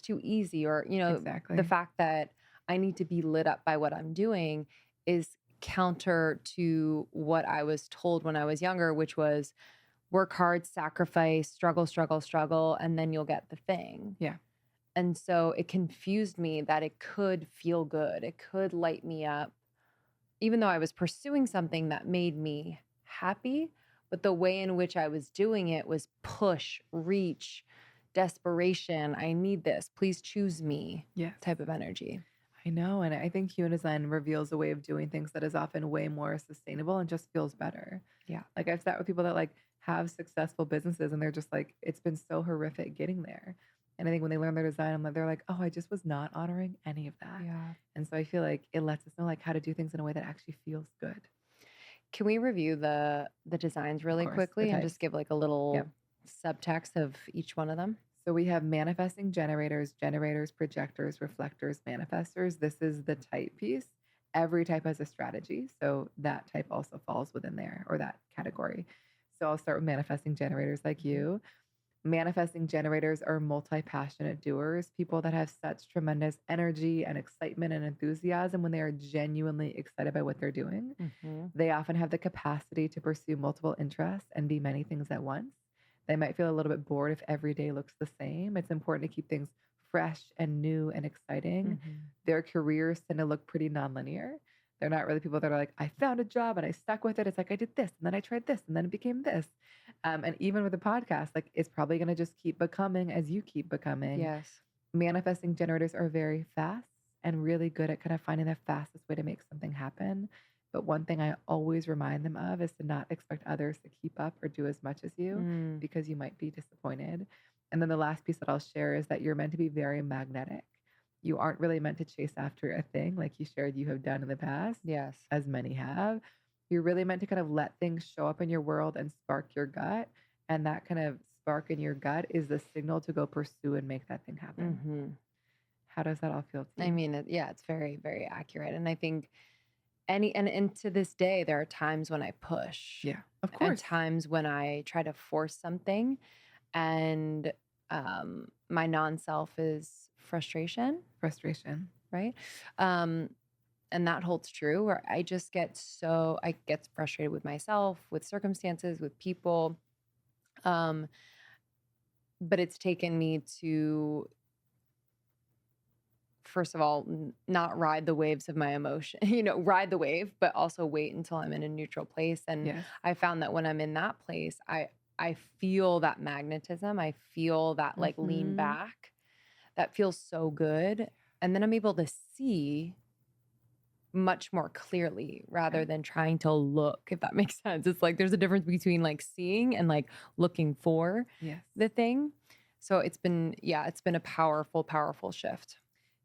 too easy. Or, Exactly. the fact that I need to be lit up by what I'm doing is counter to what I was told when I was younger, which was work hard, sacrifice, struggle, and then you'll get the thing. Yeah. And so it confused me that it could feel good. It could light me up, even though I was pursuing something that made me happy. But the way in which I was doing it was push, reach, desperation. I need this. Please choose me Yes. type of energy. I know. And I think human design reveals a way of doing things that is often way more sustainable and just feels better. Yeah. Like I've sat with people that like have successful businesses, and they're just like, it's been so horrific getting there. And I think when they learn their design, they're like, oh, I just was not honoring any of that. Yeah. And so I feel like it lets us know like how to do things in a way that actually feels good. Can we review the designs really course, the quickly and types. just give like a little Yep. subtext of each one of them? So we have manifesting generators, projectors, reflectors, manifestors. This is the type piece. Every type has a strategy. So that type also falls within there, or that category. So I'll start with manifesting generators like you. Manifesting generators are multi-passionate doers, people that have such tremendous energy and excitement and enthusiasm when they are genuinely excited by what they're doing. Mm-hmm. They often have the capacity to pursue multiple interests and be many things at once. They might feel a little bit bored if every day looks the same. It's important to keep things fresh and new and exciting. Mm-hmm. Their careers tend to look pretty nonlinear. They're not really people that are like, I found a job and I stuck with it. It's like, I did this and then I tried this and then it became this. And even with the podcast, like it's probably going to just keep becoming as you keep becoming. Yes. Manifesting generators are very fast and really good at kind of finding the fastest way to make something happen. But one thing I always remind them of is to not expect others to keep up or do as much as you Mm. because you might be disappointed. And then the last piece that I'll share is that you're meant to be very magnetic. You aren't really meant to chase after a thing like you shared you have done in the past, Yes. as many have. You're really meant to kind of let things show up in your world and spark your gut. And that kind of spark in your gut is the signal to go pursue and make that thing happen. Mm-hmm. How does that all feel to you? I mean, it's very, very accurate. And I think and to this day, there are times when I push. Yeah, of And course. times when I try to force something, and my non-self is frustration, Frustration. right? And that holds true, where I get frustrated with myself, with circumstances, with people. But it's taken me to, first of all, not ride the waves of my emotion, ride the wave, but also wait until I'm in a neutral place. And Yes. I found that when I'm in that place, I feel that magnetism. I feel that like lean Mhm. back. That feels so good. And then I'm able to see much more clearly rather than trying to look, if that makes sense. It's like there's a difference between like seeing and like looking for Yes. the thing. So it's been a powerful, powerful shift.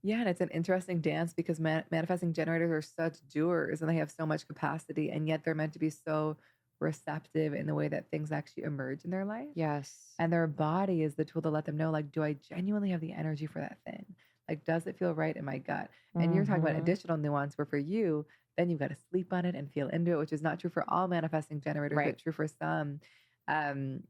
Yeah, and it's an interesting dance because manifesting generators are such doers and they have so much capacity, and yet they're meant to be so receptive in the way that things actually emerge in their life. Yes. And their body is the tool to let them know, like, do I genuinely have the energy for that thing? Like, does it feel right in my gut? And you're talking about Mhm. additional nuance where for you, then you've got to sleep on it and feel into it, which is not true for all manifesting generators, Right. but true for some. And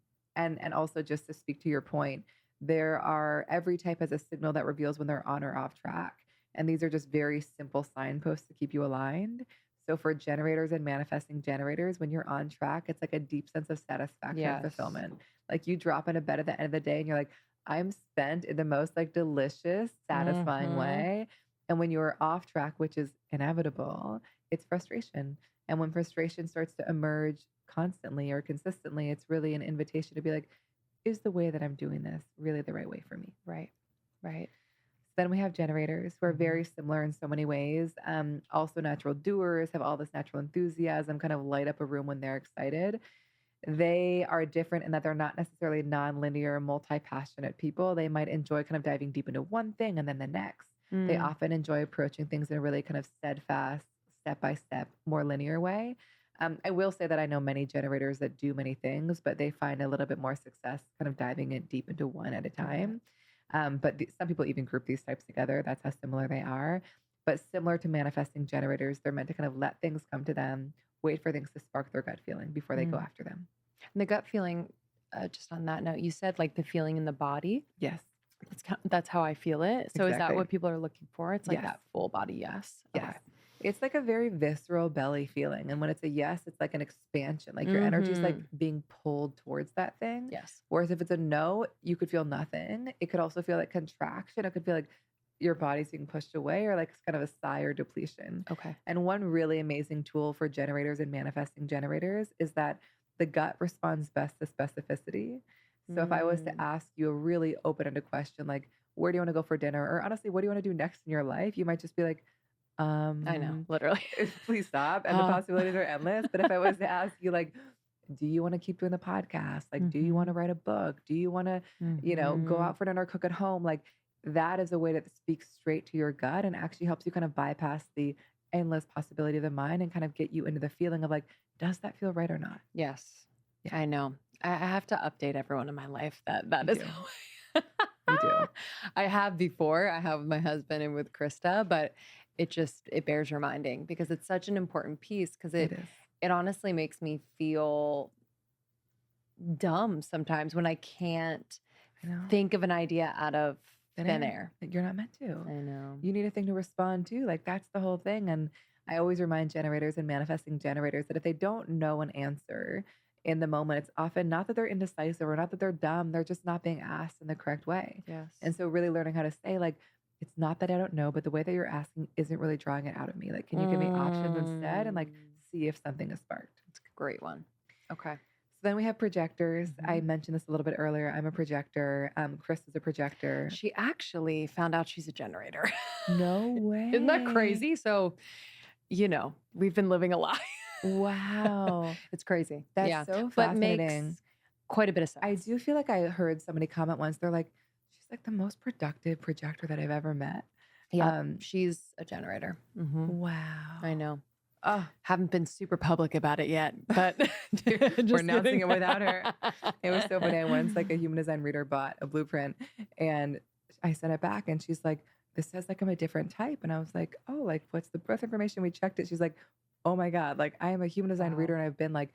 also just to speak to your point, every type has a signal that reveals when they're on or off track. And these are just very simple signposts to keep you aligned. So for generators and manifesting generators, when you're on track, it's like a deep sense of satisfaction and Yes. fulfillment. Like you drop into bed at the end of the day and you're like, I'm spent in the most like delicious, satisfying Mhm. way. And when you're off track, which is inevitable, it's frustration. And when frustration starts to emerge constantly or consistently, it's really an invitation to be like, is the way that I'm doing this really the right way for me? Right. Then we have generators who are very similar in so many ways. Also natural doers, have all this natural enthusiasm, kind of light up a room when they're excited. They are different in that they're not necessarily non-linear, multi-passionate people. They might enjoy kind of diving deep into one thing and then the next. They Mm. often enjoy approaching things in a really kind of steadfast, step-by-step, more linear way. I will say that I know many generators that do many things, but they find a little bit more success kind of diving in deep into one at a time. But some people even group these types together. That's how similar they are. But similar to manifesting generators, they're meant to kind of let things come to them, wait for things to spark their gut feeling before they go Mm. after them. And the gut feeling, just on that note, you said like the feeling in the body. Yes. That's how I feel it. So is that Exactly. what people are looking for? It's like Yes. that full body yes. Yes. Okay. It's like a very visceral belly feeling. And when it's a yes, it's like an expansion. Like your energy is like being pulled towards that thing. Yes. Whereas if it's a no, you could feel nothing. It could also feel like contraction. It could feel like your body's being pushed away or like kind of a sigh or depletion. Okay. And one really amazing tool for generators and manifesting generators is that the gut responds best to specificity. So if I was to ask you a really open-ended question, like, where do you want to go for dinner? Or honestly, what do you want to do next in your life? You might just be like, I know, literally. please stop. And the possibilities are endless. But if I was to ask you, like, do you want to keep doing the podcast? Like, do you want to write a book? Do you want to, go out for dinner, cook at home? Like, that is a way that speaks straight to your gut and actually helps you kind of bypass the endless possibility of the mind and kind of get you into the feeling of like, does that feel right or not? Yes. Yeah. I know. I have to update everyone in my life that You is do. how You do. I have before. I have with my husband and with Krista, but it bears reminding because it's such an important piece because It is. it honestly makes me feel dumb sometimes when I can't I know. think of an idea out of thin air. air. You're not meant to. I know. You need a thing to respond to. Like that's the whole thing. And I always remind generators and manifesting generators that if they don't know an answer in the moment, it's often not that they're indecisive or not that they're dumb. They're just not being asked in the correct way. Yes. And so really learning how to say like, it's not that I don't know, but the way that you're asking isn't really drawing it out of me. Like, can you give me options instead and like see if something is sparked? It's a great one. Okay. So then we have projectors. I Mhm. mentioned this a little bit earlier. I'm a projector. Chris is a projector. She actually found out she's a generator. No way. Isn't that crazy? So, we've been living a lie. Wow. It's crazy. That's Yeah. so But fascinating. makes quite a bit of sense. I do feel like I heard somebody comment once. They're like, she's like the most productive projector that I've ever met. Yeah. She's a generator. Wow. I know. Oh, Haven't been super public about it yet, but we're announcing it without her. It was so funny. I once like a human design reader bought a blueprint and I sent it back and she's like, this says like I'm a different type. And I was like, oh, like what's the birth information? We checked it. She's like, oh my God, like I am a human design reader and I've been like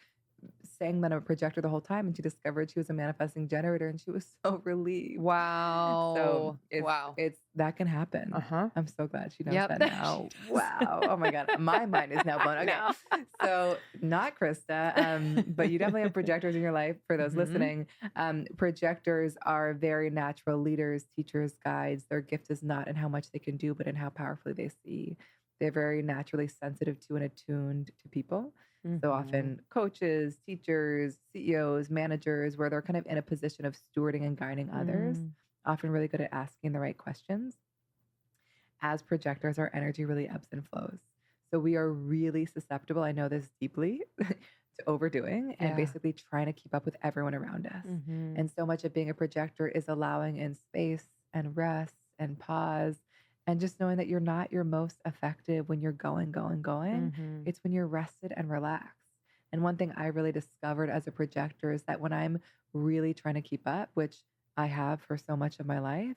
saying that I'm a projector the whole time. And she discovered she was a manifesting generator and she was so relieved. Wow. So wow. it's that can happen. Uh-huh. I'm so glad she knows Yep. that now. Wow. Oh my God. My mind is now blown. Okay. No. So not Krista, but you definitely have projectors in your life for those listening. Projectors are very natural leaders, teachers, guides. Their gift is not in how much they can do, but in how powerfully they see. They're very naturally sensitive to and attuned to people. So often coaches, teachers, CEOs, managers, where they're kind of in a position of stewarding and guiding others, often really good at asking the right questions. As projectors, our energy really ebbs and flows. So we are really susceptible, I know this deeply, to overdoing and basically trying to keep up with everyone around us. And so much of being a projector is allowing in space and rest and pause and just knowing that you're not your most effective when you're going. It's when you're rested and relaxed. And one thing I really discovered as a projector is that when I'm really trying to keep up, which I have for so much of my life,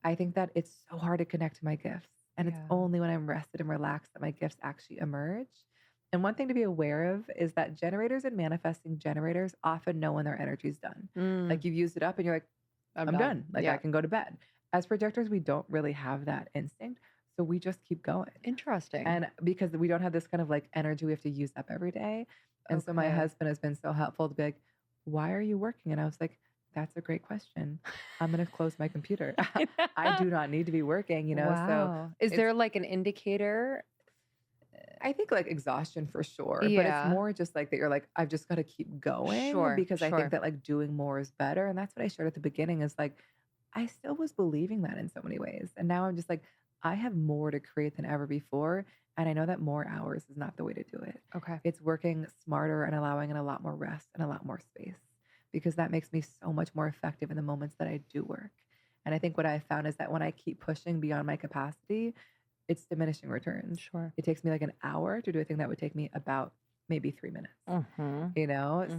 I think that it's so hard to connect to my gifts. And it's only when I'm rested and relaxed that my gifts actually emerge. And one thing to be aware of is that generators and manifesting generators often know when their energy's done. Like you've used it up and you're like, I'm done. Like I can go to bed. As projectors, we don't really have that instinct. So we just keep going. Interesting. And because we don't have this kind of like energy we have to use up every day. And so my husband has been so helpful to be like, why are you working? And I was like, that's a great question. I'm going to close my computer. I do not need to be working, Wow. So is there like an indicator? I think like exhaustion for sure, but Yeah. it's more just like that you're like, I've just got to keep going because I think that like doing more is better. And that's what I shared at the beginning is like, I still was believing that in so many ways. And now I'm just like, I have more to create than ever before. And I know that more hours is not the way to do it. Okay. It's working smarter and allowing in a lot more rest and a lot more space because that makes me so much more effective in the moments that I do work. And I think what I found is that when I keep pushing beyond my capacity, it's diminishing returns. Sure. It takes me like an hour to do a thing that would take me about maybe 3 minutes,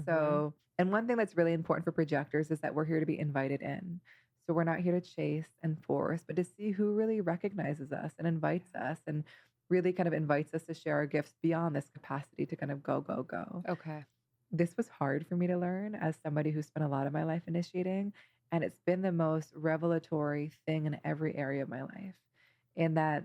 So, and one thing that's really important for projectors is that we're here to be invited in. So we're not here to chase and force, but to see who really recognizes us and invites us and really kind of invites us to share our gifts beyond this capacity to kind of go. Okay. This was hard for me to learn as somebody who spent a lot of my life initiating. And it's been the most revelatory thing in every area of my life in that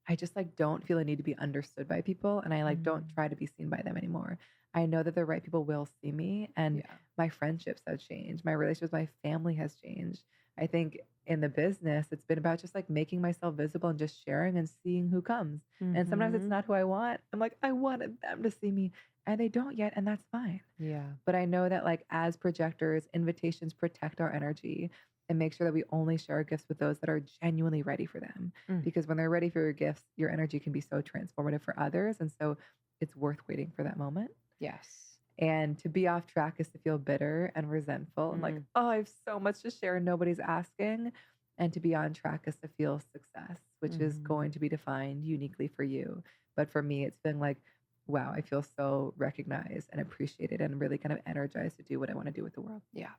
I just like don't feel a need to be understood by people. And I like don't try to be seen by them anymore. I know that the right people will see me and my friendships have changed. My relationship with my family has changed. I think in the business, it's been about just like making myself visible and just sharing and seeing who comes. And sometimes it's not who I want. I'm like, I wanted them to see me and they don't yet. And that's fine. Yeah. But I know that like as projectors, invitations protect our energy and make sure that we only share our gifts with those that are genuinely ready for them. Because when they're ready for your gifts, your energy can be so transformative for others. And so it's worth waiting for that moment. Yes. And to be off track is to feel bitter and resentful and like, oh, I have so much to share and nobody's asking. And to be on track is to feel success, which is going to be defined uniquely for you. But for me, it's been like, wow, I feel so recognized and appreciated and really kind of energized to do what I want to do with the world. Yeah.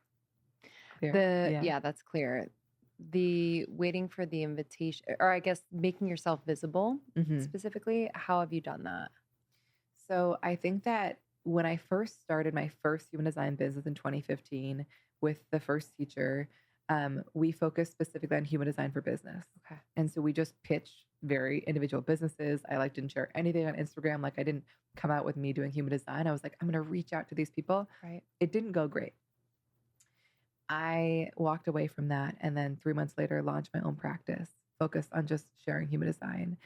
Clear? Yeah, that's clear. The waiting for the invitation, or I guess making yourself visible specifically, how have you done that? So I think that when I first started my first human design business in 2015 with the first teacher, we focused specifically on human design for business. Okay. And so we just pitched very individual businesses. I like didn't share anything on Instagram. Like I didn't come out with me doing human design. I was like, I'm going to reach out to these people. Right. It didn't go great. I walked away from that and then 3 months later launched my own practice focused on just sharing human design.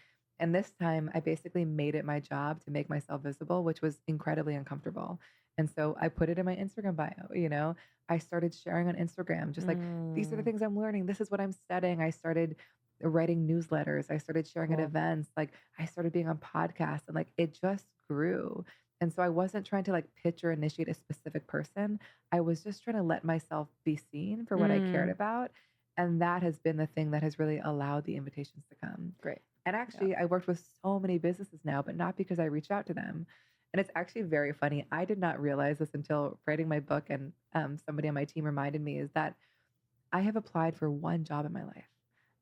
And this time I basically made it my job to make myself visible, which was incredibly uncomfortable. And so I put it in my Instagram bio. I started sharing on Instagram, just like, these are the Mm, things I'm learning. This is what I'm studying. I started writing newsletters. I started sharing at cool. events. Like, I started being on podcasts, and like it just grew. And so I wasn't trying to like pitch or initiate a specific person. I was just trying to let myself be seen for what I cared Mm, about. And that has been the thing that has really allowed the invitations to come. great. And Yeah. actually, I worked with so many businesses now, but not because I reached out to them. And it's actually very funny. I did not realize this until writing my book, and somebody on my team reminded me, is that I have applied for one job in my life,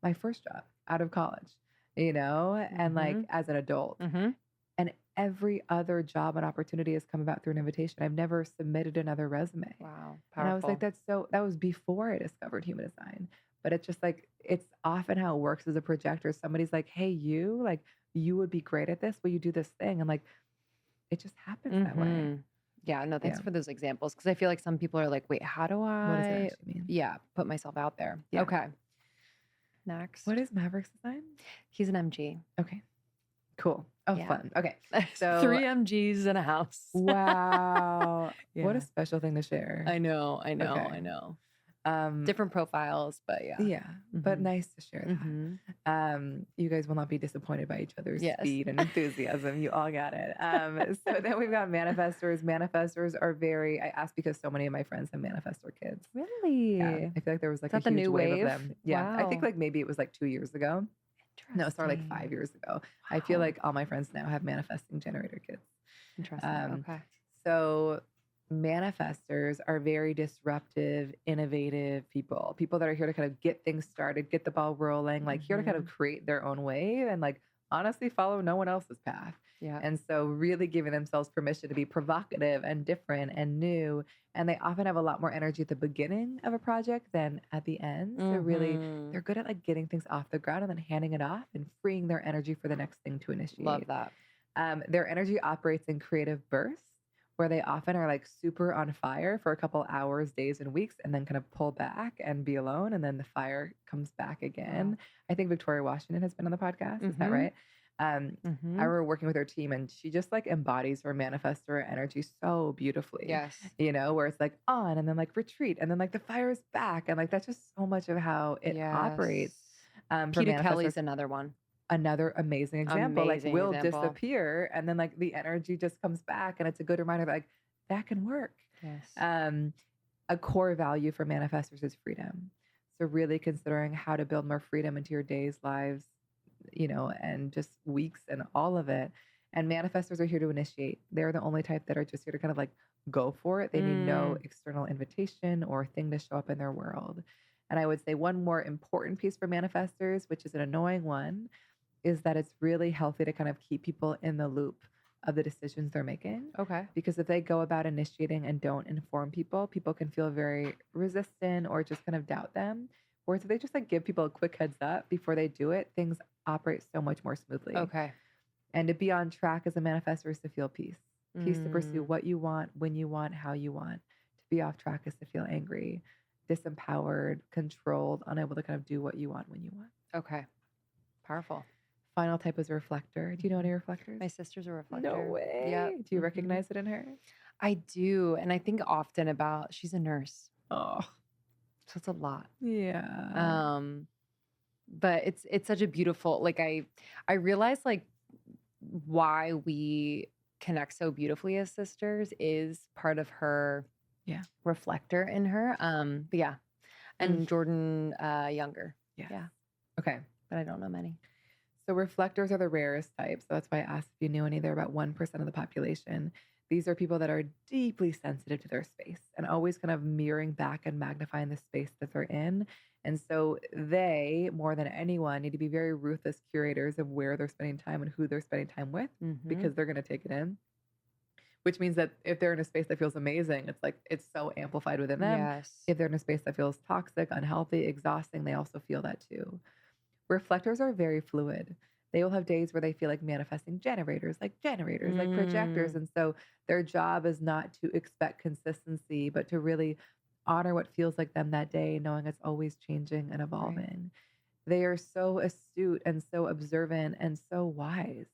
my first job out of college, and like Mm-hmm. as an adult. Mm-hmm. And every other job and opportunity has come about through an invitation. I've never submitted another resume. Wow. And I was like, Powerful. that was before I discovered human design. But it's just like, it's often how it works as a projector. Somebody's like, hey, you would be great at this. Will you do this thing? And like, it just happens that way. Mm-hmm. Yeah. No, thanks Yeah. for those examples. Because I feel like some people are like, wait, how do What does that I, actually mean? yeah, put myself out there? Yeah. Okay. Next. What is Maverick's design? He's an MG. Okay. Cool. Oh, Yeah. fun. Okay. 3 So, MGs in a house. wow. What Yeah. a special thing to share. I know. I Okay. know. Um, Different profiles, but yeah. yeah, but Mhm. nice to share that. Mhm. You guys will not be disappointed by each other's Yes. speed and enthusiasm. You all got it. So then we've got manifestors. Manifestors are I asked because so many of my friends have manifestor kids. Really? Yeah, I feel like there was like that a the huge new wave wave? of them. Yeah, I think Wow. like maybe it was like 2 years ago. No, sorry, like 5 Interesting. years ago. I feel Wow. like all my friends now have manifesting generator kids. Interesting. Um, Okay. So manifestors are very disruptive, innovative people that are here to kind of get things started, get the ball rolling, like here to kind of create their own wave and like honestly follow no one else's path. Yeah. And so really giving themselves permission to be provocative and different and new. And they often have a lot more energy at the beginning of a project than at the end. So really Mhm. they're good at like getting things off the ground and then handing it off and freeing their energy for the next thing to initiate. Love that. Their energy operates in creative bursts where they often are like super on fire for a couple hours, days, and weeks, and then kind of pull back and be alone. And then the fire comes back again. Wow. I think Victoria Washington has been on the podcast. Is that Mhm. right? I Mhm. remember working with her team, and she just like embodies her manifestor energy so beautifully, Yes. where it's like on and then like retreat and then like the fire is back. And like that's just so much of how it operates Yes. for Peter Kelly's manifestors. another one. Another amazing example. Like Amazing we'll example. disappear and then like the energy just comes back and it's a good reminder that like that can work. Yes. A core value for manifestors is freedom. So really considering how to build more freedom into your days, lives, and just weeks and all of it. And manifestors are here to initiate. They're the only type that are just here to kind of like go for it. They need no external invitation or thing to show up in their world. And I would say one more important piece for manifestors, which is an annoying one, is that it's really healthy to kind of keep people in the loop of the decisions they're making. Okay. Because if they go about initiating and don't inform people, people can feel very resistant or just kind of doubt them. Whereas if they just like give people a quick heads up before they do it, things operate so much more smoothly. Okay. And to be on track as a manifestor is to feel peace. Peace to pursue Mm. what you want, when you want, how you want. To be off track is to feel angry, disempowered, controlled, unable to kind of do what you want when you want. Okay. Powerful. Final type is a reflector. Do you know any reflectors? My sister's a reflector. No way. Yeah. Do you recognize it in her? I do. And I think often about she's a nurse. Oh, So it's a lot. yeah. But it's such a beautiful, like I realized like why we connect so beautifully as sisters is part of her reflector in her. But yeah. And Jordan younger. Yes. Yeah. Okay. But I don't know many. So reflectors are the rarest type. So that's why I asked if you knew any. They're about 1% of the population. These are people that are deeply sensitive to their space and always kind of mirroring back and magnifying the space that they're in. And so they, more than anyone, need to be very ruthless curators of where they're spending time and who they're spending time with because they're going to take it in. Which means that if they're in a space that feels amazing, it's like it's so amplified within them. Yes. If they're in a space that feels toxic, unhealthy, exhausting, they also feel that too. Reflectors are very fluid. They will have days where they feel like manifesting generators, like projectors. And so their job is not to expect consistency, but to really honor what feels like them that day, knowing it's always changing and evolving. they are so astute and so observant and so wise.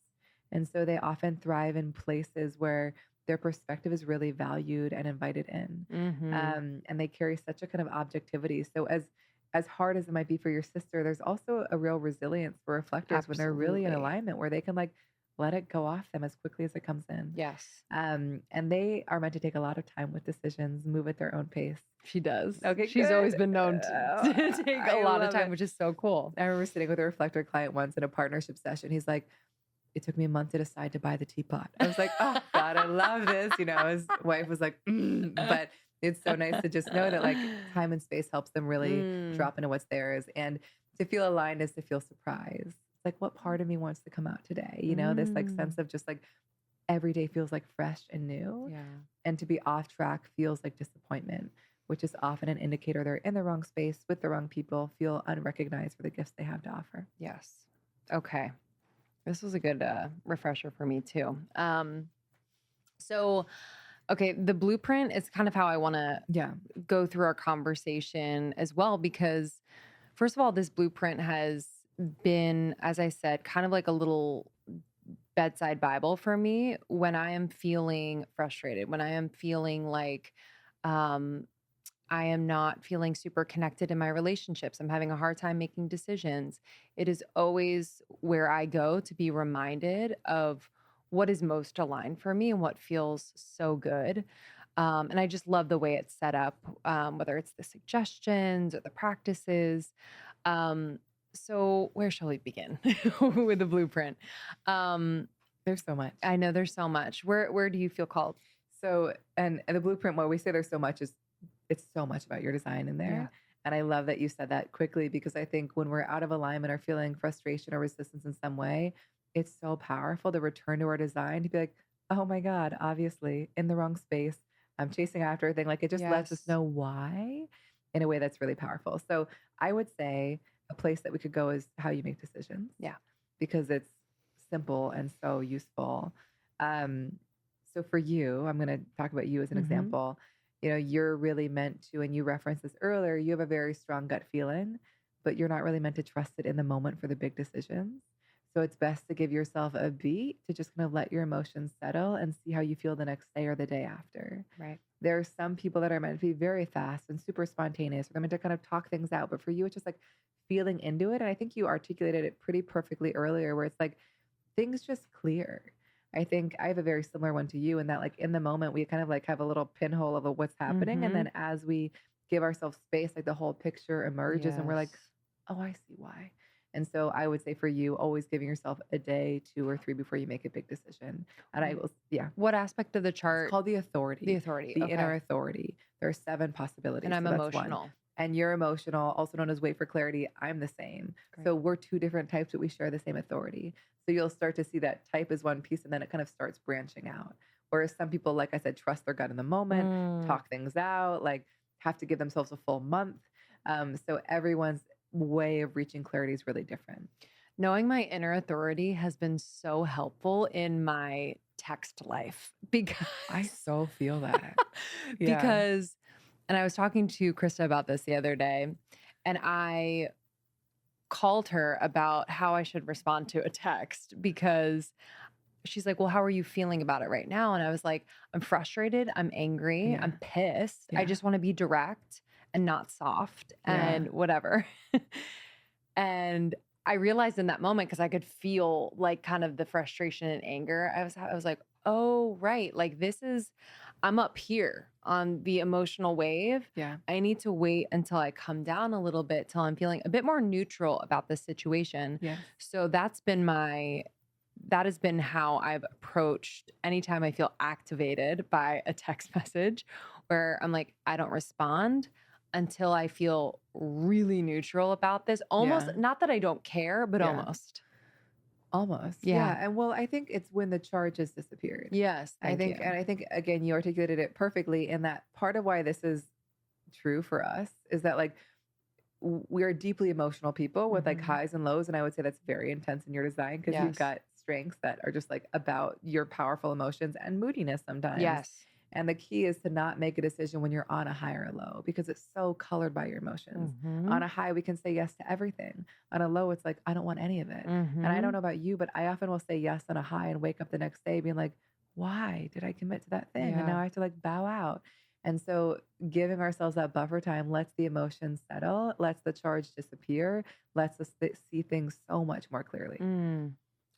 And so they often thrive in places where their perspective is really valued and invited in. And they carry such a kind of objectivity. So as hard as it might be for your sister, there's also a real resilience for reflectors when they're really in Absolutely. alignment, where they can like let it go off them as quickly as it comes in. Yes. And they are meant to take a lot of time with decisions, move at their own pace. She does. Okay, She's always good. been known to take I a lot of love time, it. which is so cool. I remember sitting with a reflector client once in a partnership session. He's like, it took me a month to decide to buy the teapot. I was like, oh God, I love this. You know, his wife was like, but it's so nice to just know that like time and space helps them really drop into what's theirs. And to feel aligned is to feel surprised. It's like, what part of me wants to come out today? You know, this like sense of just like every day feels like fresh and new. Yeah. And to be off track feels like disappointment, which is often an indicator they're in the wrong space with the wrong people, feel unrecognized for the gifts they have to offer. Yes. Okay. This was a good refresher for me too. So, okay, the blueprint is kind of how I want to go through our conversation as well, because first of all, this blueprint has been, as I said, kind of like a little bedside Bible for me when I am feeling frustrated, when I am feeling like I am not feeling super connected in my relationships. I'm having a hard time making decisions. It is always where I go to be reminded of what is most aligned for me and what feels so good. And I just love the way it's set up, whether it's the suggestions or the practices. So where shall we begin with the blueprint? There's so much. I know there's so much. Where do you feel called? So, and the blueprint, what we say there's so much is it's so much about your design in there. Yeah. And I love that you said that quickly, because I think when we're out of alignment or feeling frustration or resistance in some way, it's so powerful to return to our design, to be like, oh my God, obviously in the wrong space. I'm chasing after a thing. Like it just lets us Yes. know why in a way that's really powerful. So I would say a place that we could go is how you make decisions. Yeah. Because it's simple and so useful. So for you, I'm going to talk about you as an example. You know, you're really meant to, and you referenced this earlier, you have a very strong gut feeling, but you're not really meant to trust it in the moment for the big decisions. So it's best to give yourself a beat to just kind of let your emotions settle and see how you feel the next day or the day after. Right. There are some people that are meant to be very fast and super spontaneous. They're meant to kind of talk things out. But for you, it's just like feeling into it. And I think you articulated it pretty perfectly earlier, where it's like things just clear. I think I have a very similar one to you in that, like, in the moment, we kind of like have a little pinhole of what's happening. And then as we give ourselves space, like the whole picture emerges and we're like, oh, I see why. And so I would say for you, always giving yourself a day, 2 or 3 before you make a big decision. And I will, What aspect of the chart? It's called the authority. The authority. The Okay. inner authority. There are 7 possibilities. And I'm so that's one. emotional. And you're emotional, also known as wait for clarity. I'm the same. Great. So we're 2 different types, but we share the same authority. So you'll start to see that type is one piece and then it kind of starts branching out. Whereas some people, like I said, trust their gut in the moment, talk things out, like have to give themselves a full month. So everyone's way of reaching clarity is really different. Knowing my inner authority has been so helpful in my text life because I so feel that. because, and I was talking to Krista about this the other day, and I called her about how I should respond to a text because she's like, well, how are you feeling about it right now? And I was like, I'm frustrated. I'm angry. I'm pissed. I just want to be direct and not soft and whatever. And I realized in that moment, because I could feel like kind of the frustration and anger, I was like, oh, right. Like I'm up here on the emotional wave. Yeah. I need to wait until I come down a little bit till I'm feeling a bit more neutral about the situation. Yeah. So that has been how I've approached anytime I feel activated by a text message where I'm like, I don't respond until I feel really neutral about this. Almost, not that I don't care, but almost. Almost. Yeah. And well, I think it's when the charge has disappeared. Yes. I think, and I think, again, you articulated it perfectly. And that part of why this is true for us is that, like, we are deeply emotional people with like highs and lows. And I would say that's very intense in your design because you've got strengths that are just like about your powerful emotions and moodiness sometimes. Yes. And the key is to not make a decision when you're on a high or a low because it's so colored by your emotions. On a high, we can say yes to everything. On a low, it's like, I don't want any of it. And I don't know about you, but I often will say yes on a high and wake up the next day being like, why did I commit to that thing? And now I have to like bow out. And so giving ourselves that buffer time lets the emotions settle, lets the charge disappear, lets us see things so much more clearly.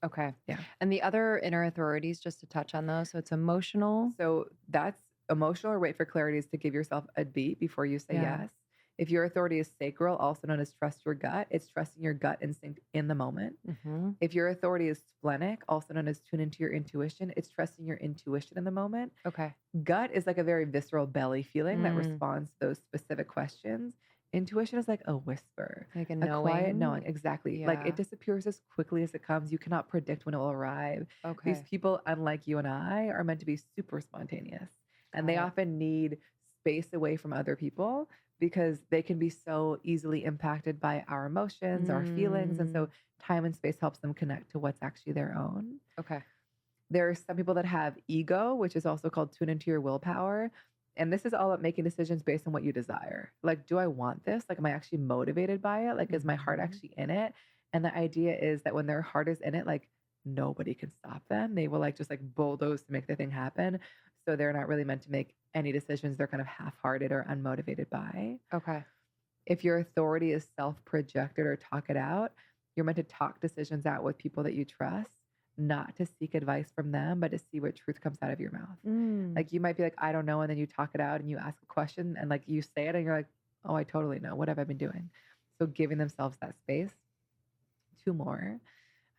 Okay. Yeah. And the other inner authorities, just to touch on those. So it's emotional. So that's emotional or wait for clarity is to give yourself a beat before you say Yeah. yes. If your authority is sacral, also known as trust your gut, it's trusting your gut instinct in the moment. If your authority is splenic, also known as tune into your intuition, it's trusting your intuition in the moment. Okay. Gut is like a very visceral belly feeling that responds to those specific questions. Intuition is like a whisper, Like a quiet knowing. knowing. Exactly. Like Yeah. it disappears as quickly as it comes. You cannot predict when it will arrive. These Okay. people, unlike you and I, are meant to be super spontaneous. And they Got it. often need space away from other people because they can be so easily impacted by our emotions, our feelings. And so time and space helps them connect to what's actually their own. Okay. There are some people that have ego, which is also called tune into your willpower. And this is all about making decisions based on what you desire. Like, do I want this? Like, am I actually motivated by it? Like, is my heart actually in it? And the idea is that when their heart is in it, like nobody can stop them. They will like just like bulldoze to make the thing happen. So they're not really meant to make any decisions they're kind of half-hearted or unmotivated by. Okay. If your authority is self-projected or talk it out, you're meant to talk decisions out with people that you trust, not to seek advice from them, but to see what truth comes out of your mouth. Like you might be like, I don't know. And then you talk it out and you ask a question and like you say it and you're like, oh, I totally know. What have I been doing? So giving themselves that space. 2 more.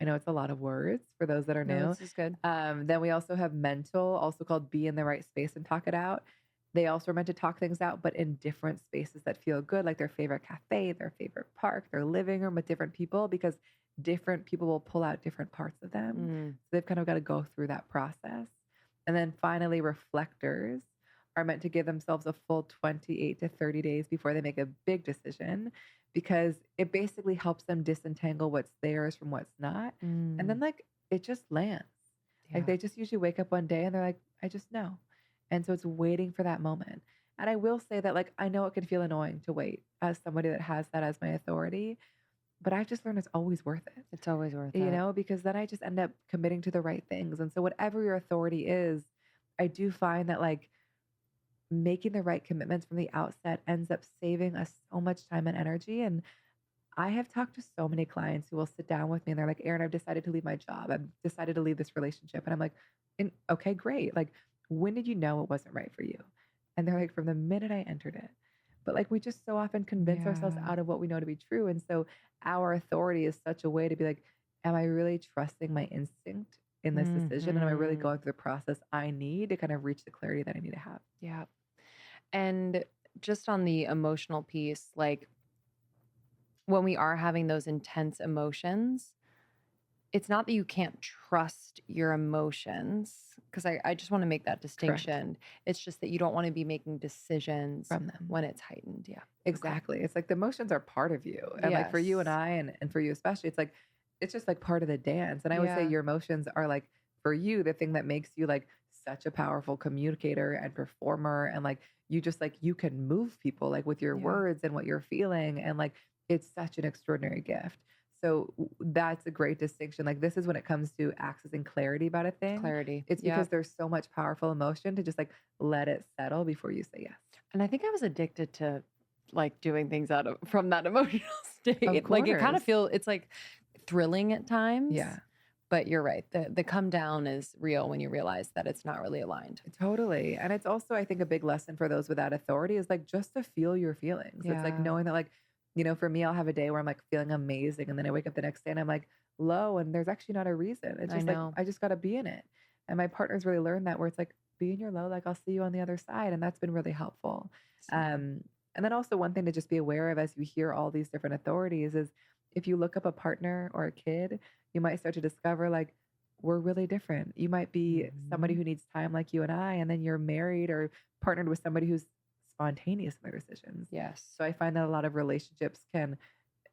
I know it's a lot of words for those that are new. No, this is good. Then we also have mental, also called be in the right space and talk it out. They also are meant to talk things out, but in different spaces that feel good, like their favorite cafe, their favorite park, their living room with different people, because different people will pull out different parts of them. So they've kind of got to go through that process. And then finally, reflectors are meant to give themselves a full 28 to 30 days before they make a big decision, because it basically helps them disentangle what's theirs from what's not. And then like it just lands. Like they just usually wake up one day and they're like, I just know. And so it's waiting for that moment. And I will say that like I know it can feel annoying to wait as somebody that has that as my authority, but I've just learned it's always worth it. It's always worth it. You know, because then I just end up committing to the right things. And so whatever your authority is, I do find that like making the right commitments from the outset ends up saving us so much time and energy. And I have talked to so many clients who will sit down with me and they're like, Erin, I've decided to leave my job. I've decided to leave this relationship. And I'm like, okay, great. Like, when did you know it wasn't right for you? And they're like, from the minute I entered it. But like, we just so often convince ourselves out of what we know to be true. And so our authority is such a way to be like, am I really trusting my instinct in this decision? And am I really going through the process I need to kind of reach the clarity that I need to have? Yeah. And just on the emotional piece, like when we are having those intense emotions, it's not that you can't trust your emotions, because I just want to make that distinction. It's just that you don't want to be making decisions From them. when it's heightened. Yeah. Exactly. It's like the emotions are part of you. And like for you and Yes. I, and for you especially, it's like, it's just like part of the dance. And I would say Yeah. your emotions are like, for you, the thing that makes you like such a powerful communicator and performer. And like, you just like, you can move people like with your Yeah. words and what you're feeling. And like, it's such an extraordinary gift. So that's a great distinction. Like this is when it comes to accessing clarity about a thing. Clarity. It's Yeah. because there's so much powerful emotion to just like let it settle before you say yes. And I think I was addicted to like doing things from that emotional state. Like it kind of it's like thrilling at times. Yeah. But you're right. The come down is real when you realize that it's not really aligned. Totally. And it's also, I think, a big lesson for those without authority is like just to feel your feelings. It's like Yeah. knowing that like, you know, for me, I'll have a day where I'm like feeling amazing. And then I wake up the next day and I'm like low and there's actually not a reason. It's I just like, know. I just got to be in it. And my partner's really learned that where it's like, be in your low, like I'll see you on the other side. And that's been really helpful. And then also one thing to just be aware of as you hear all these different authorities is if you look up a partner or a kid, you might start to discover like, we're really different. You might be somebody who needs time like you and I, and then you're married or partnered with somebody who's spontaneous in their decisions. Yes. So I find that a lot of relationships can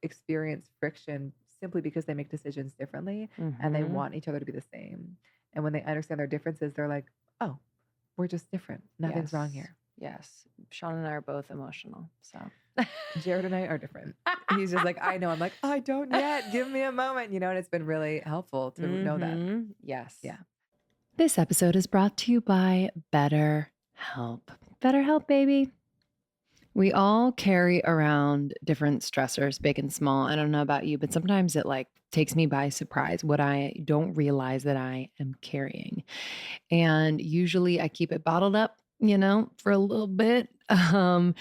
experience friction simply because they make decisions differently and they want each other to be the same. And when they understand their differences, they're like, oh, we're just different. Nothing's wrong Yes. here. Yes. Sean and I are both emotional. So Jared and I are different. He's just like, I know. I'm like, I don't yet. Give me a moment, and it's been really helpful to know that. Yes. Yeah. This episode is brought to you by BetterHelp. BetterHelp, baby. We all carry around different stressors, big and small. I don't know about you, but sometimes it takes me by surprise what I don't realize that I am carrying. And usually I keep it bottled up, for a little bit. And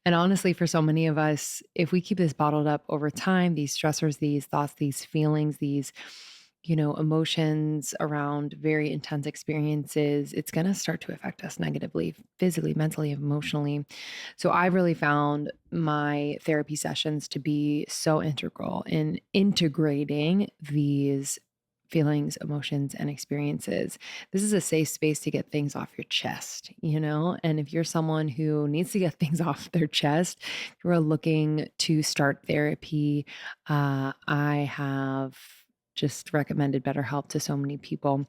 honestly, for so many of us, if we keep this bottled up over time, these stressors, these thoughts, these feelings, these emotions around very intense experiences, it's going to start to affect us negatively, physically, mentally, emotionally. So I really found my therapy sessions to be so integral in integrating these feelings, emotions, and experiences. This is a safe space to get things off your chest, And if you're someone who needs to get things off their chest, if you're looking to start therapy, I have just recommended BetterHelp to so many people.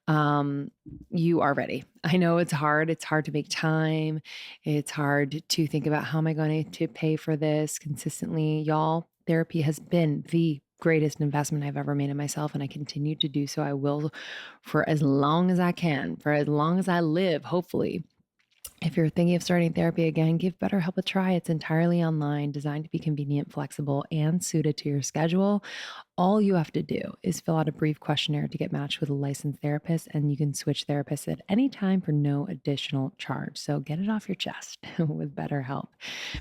You are ready. I know it's hard. It's hard to make time. It's hard to think about how am I going to pay for this consistently. Y'all, therapy has been the greatest investment I've ever made in myself, and I continue to do so. I will for as long as I can, for as long as I live, hopefully. If you're thinking of starting therapy again, give BetterHelp a try. It's entirely online, designed to be convenient, flexible, and suited to your schedule. All you have to do is fill out a brief questionnaire to get matched with a licensed therapist, and you can switch therapists at any time for no additional charge. So get it off your chest with BetterHelp.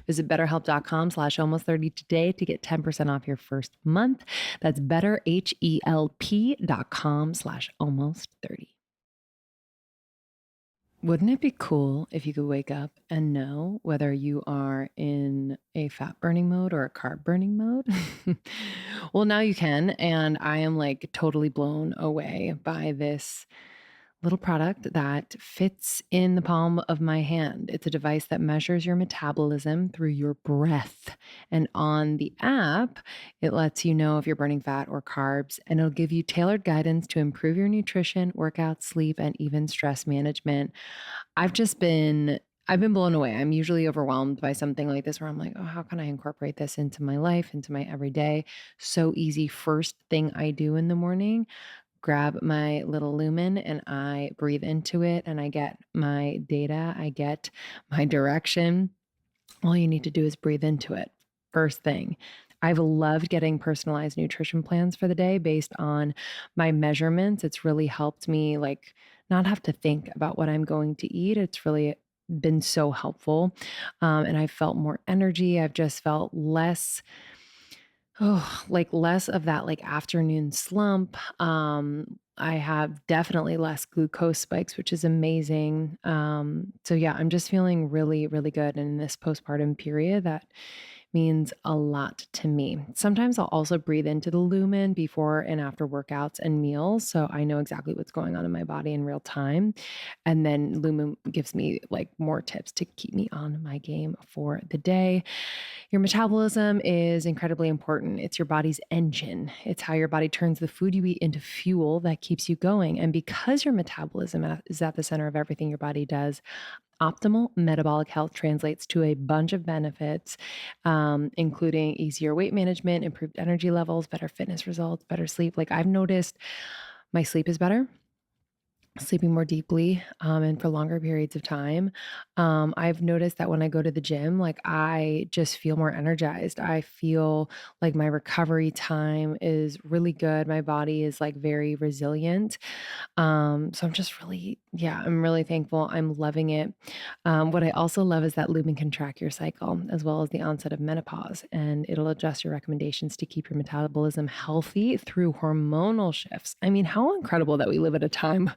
Visit betterhelp.com/almost30 today to get 10% off your first month. That's betterhelp.com/almost30. Wouldn't it be cool if you could wake up and know whether you are in a fat burning mode or a carb burning mode? Well, now you can. And I am totally blown away by this little product that fits in the palm of my hand. It's a device that measures your metabolism through your breath. And on the app, it lets you know if you're burning fat or carbs, and it'll give you tailored guidance to improve your nutrition, workout, sleep, and even stress management. I've been blown away. I'm usually overwhelmed by something like this where I'm like, oh, how can I incorporate this into my life, into my everyday? So easy. First thing I do in the morning, grab my little Lumen and I breathe into it, and I get my data, I get my direction. All you need to do is breathe into it. First thing. I've loved getting personalized nutrition plans for the day based on my measurements. It's really helped me not have to think about what I'm going to eat. It's really been so helpful. And I've felt more energy. I've just felt less less of that afternoon slump. I have definitely less glucose spikes, which is amazing. So yeah, I'm just feeling really, really good. And in this postpartum period, that means a lot to me. Sometimes I'll also breathe into the Lumen before and after workouts and meals, so I know exactly what's going on in my body in real time. And then Lumen gives me more tips to keep me on my game for the day. Your metabolism is incredibly important. It's your body's engine. It's how your body turns the food you eat into fuel that keeps you going. And because your metabolism is at the center of everything your body does, optimal metabolic health translates to a bunch of benefits, including easier weight management, improved energy levels, better fitness results, better sleep. I've noticed my sleep is better, sleeping more deeply, and for longer periods of time. I've noticed that when I go to the gym, I just feel more energized. I feel like my recovery time is really good. My body is very resilient. So I'm just really, I'm really thankful. I'm loving it. What I also love is that Lumen can track your cycle as well as the onset of menopause, and it'll adjust your recommendations to keep your metabolism healthy through hormonal shifts. I mean, how incredible that we live at a time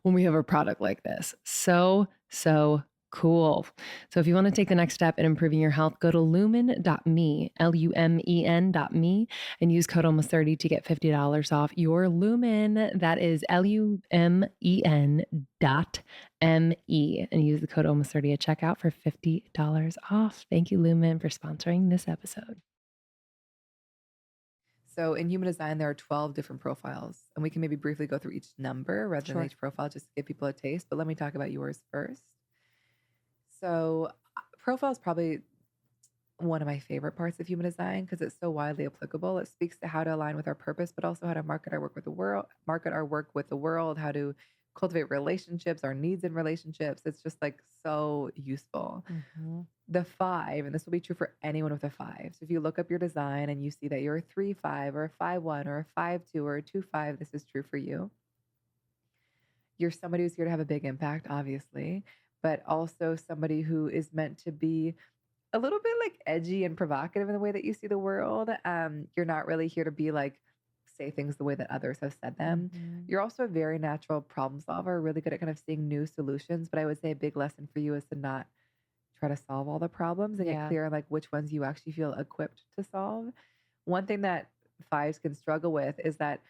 when we have a product like this. So cool. So if you want to take the next step in improving your health, go to lumen.me, lumen.me, and use code almost30 to get $50 off your Lumen. That is lumen.me, and use the code almost30 at checkout for $50 off. Thank you, Lumen, for sponsoring this episode. So in human design, there are 12 different profiles, and we can maybe briefly go through each number rather than Sure. each profile just to give people a taste. But let me talk about yours first. So profile is probably one of my favorite parts of human design because it's so widely applicable. It speaks to how to align with our purpose, but also how to market our work with the world, how to cultivate relationships, our needs in relationships. It's just like so useful. Mm-hmm. The 5, and this will be true for anyone with a 5. So if you look up your design and you see that you're a 3-5 or a 5-1 or a 5-2 or a 2-5, this is true for you. You're somebody who's here to have a big impact, obviously, but also somebody who is meant to be a little bit like edgy and provocative in the way that you see the world. You're not really here to be like, say things the way that others have said them. Mm-hmm. You're also a very natural problem solver, really good at kind of seeing new solutions. But I would say a big lesson for you is to not try to solve all the problems and get Yeah. clear on like which ones you actually feel equipped to solve. One thing that 5s can struggle with is that